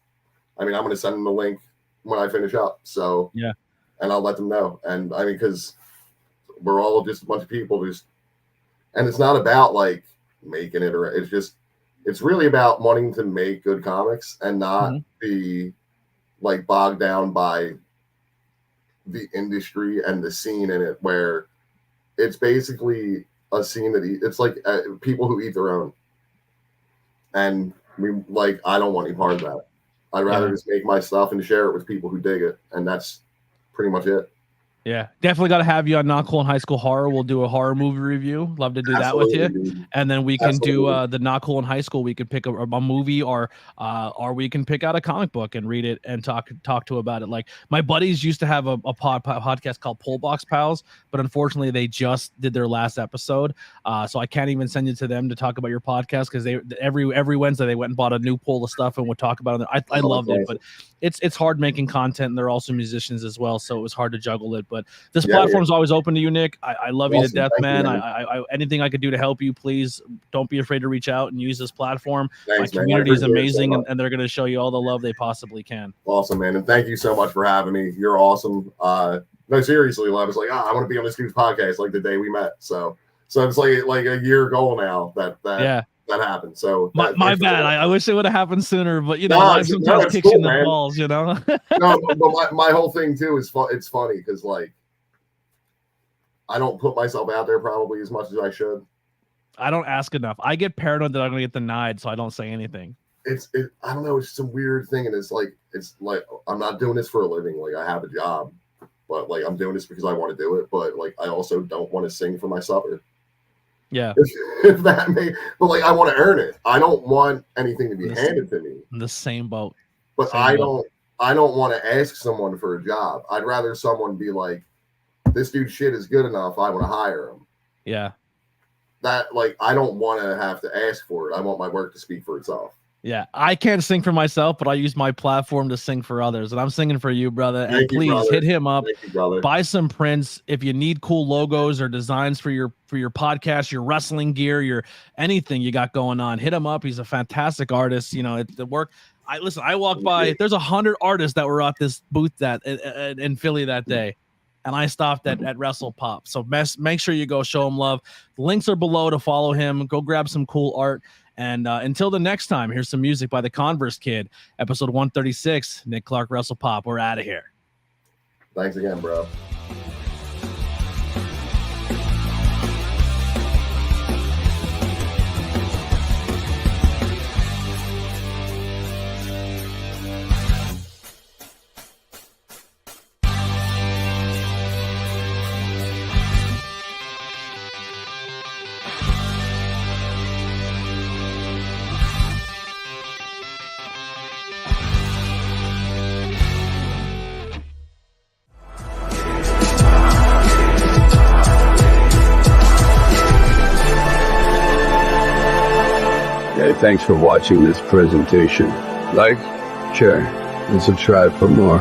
I mean, I'm going to send them the link when I finish up. So yeah, and I'll let them know. And I mean, because we're all just a bunch of people and it's not about like making it, or it's really about wanting to make good comics and not be like bogged down by the industry and the scene in it, where it's basically a scene that it's like people who eat their own. And I don't want any part of that. I'd rather just make my stuff and share it with people who dig it. And that's pretty much it. Yeah, definitely got to have you on Not Cool in High School Horror. We'll do a horror movie review. Love to do that with you. And then we can do the Not Cool in High School. We could pick a movie or we can pick out a comic book and read it and talk to about it. Like my buddies used to have a podcast called Pull Box Pals, but unfortunately they just did their last episode. So I can't even send you to them to talk about your podcast because they every Wednesday they went and bought a new pull of stuff and would talk about it. I loved it, but it's hard making content and they're also musicians as well, so it was hard to juggle it. But this platform is always open to you, Nick. I love you to death, man. I anything I could do to help you, please don't be afraid to reach out and use this platform. Thanks, my community is amazing, and they're going to show you all the love they possibly can. Awesome, man. And thank you so much for having me. You're awesome. No, seriously, I was like, I want to be on this dude's podcast like the day we met. So it's like a year goal now that happened. So my bad. I wish it would have happened sooner, but life sometimes kicks you in the balls, No, but my whole thing too is it's funny because like I don't put myself out there probably as much as I should. I don't ask enough. I get paranoid that I'm gonna get denied, so I don't say anything. I don't know. It's some weird thing, and it's like I'm not doing this for a living. Like I have a job, but like I'm doing this because I want to do it. But like I also don't want to sing for my supper. Yeah. If that but like I want to earn it. I don't want anything to be handed to me. In the same boat. But I don't want to ask someone for a job. I'd rather someone be like, this dude shit is good enough, I want to hire him. Yeah. That like I don't want to have to ask for it. I want my work to speak for itself. Yeah, I can't sing for myself, but I use my platform to sing for others, and I'm singing for you, brother. And please hit him up. Buy some prints if you need cool logos or designs for your podcast, your wrestling gear, your anything you got going on. Hit him up. He's a fantastic artist. It's the work. I walked by. There's 100 artists that were at this booth in Philly that day, and I stopped at WrestlePop. So make sure you go show him love. The links are below to follow him. Go grab some cool art. And until the next time, here's some music by the Converse Kid, episode 136. Nick Clark, WrestlePop. We're out of here. Thanks again, bro. Thanks for watching this presentation. Like, share, and subscribe for more.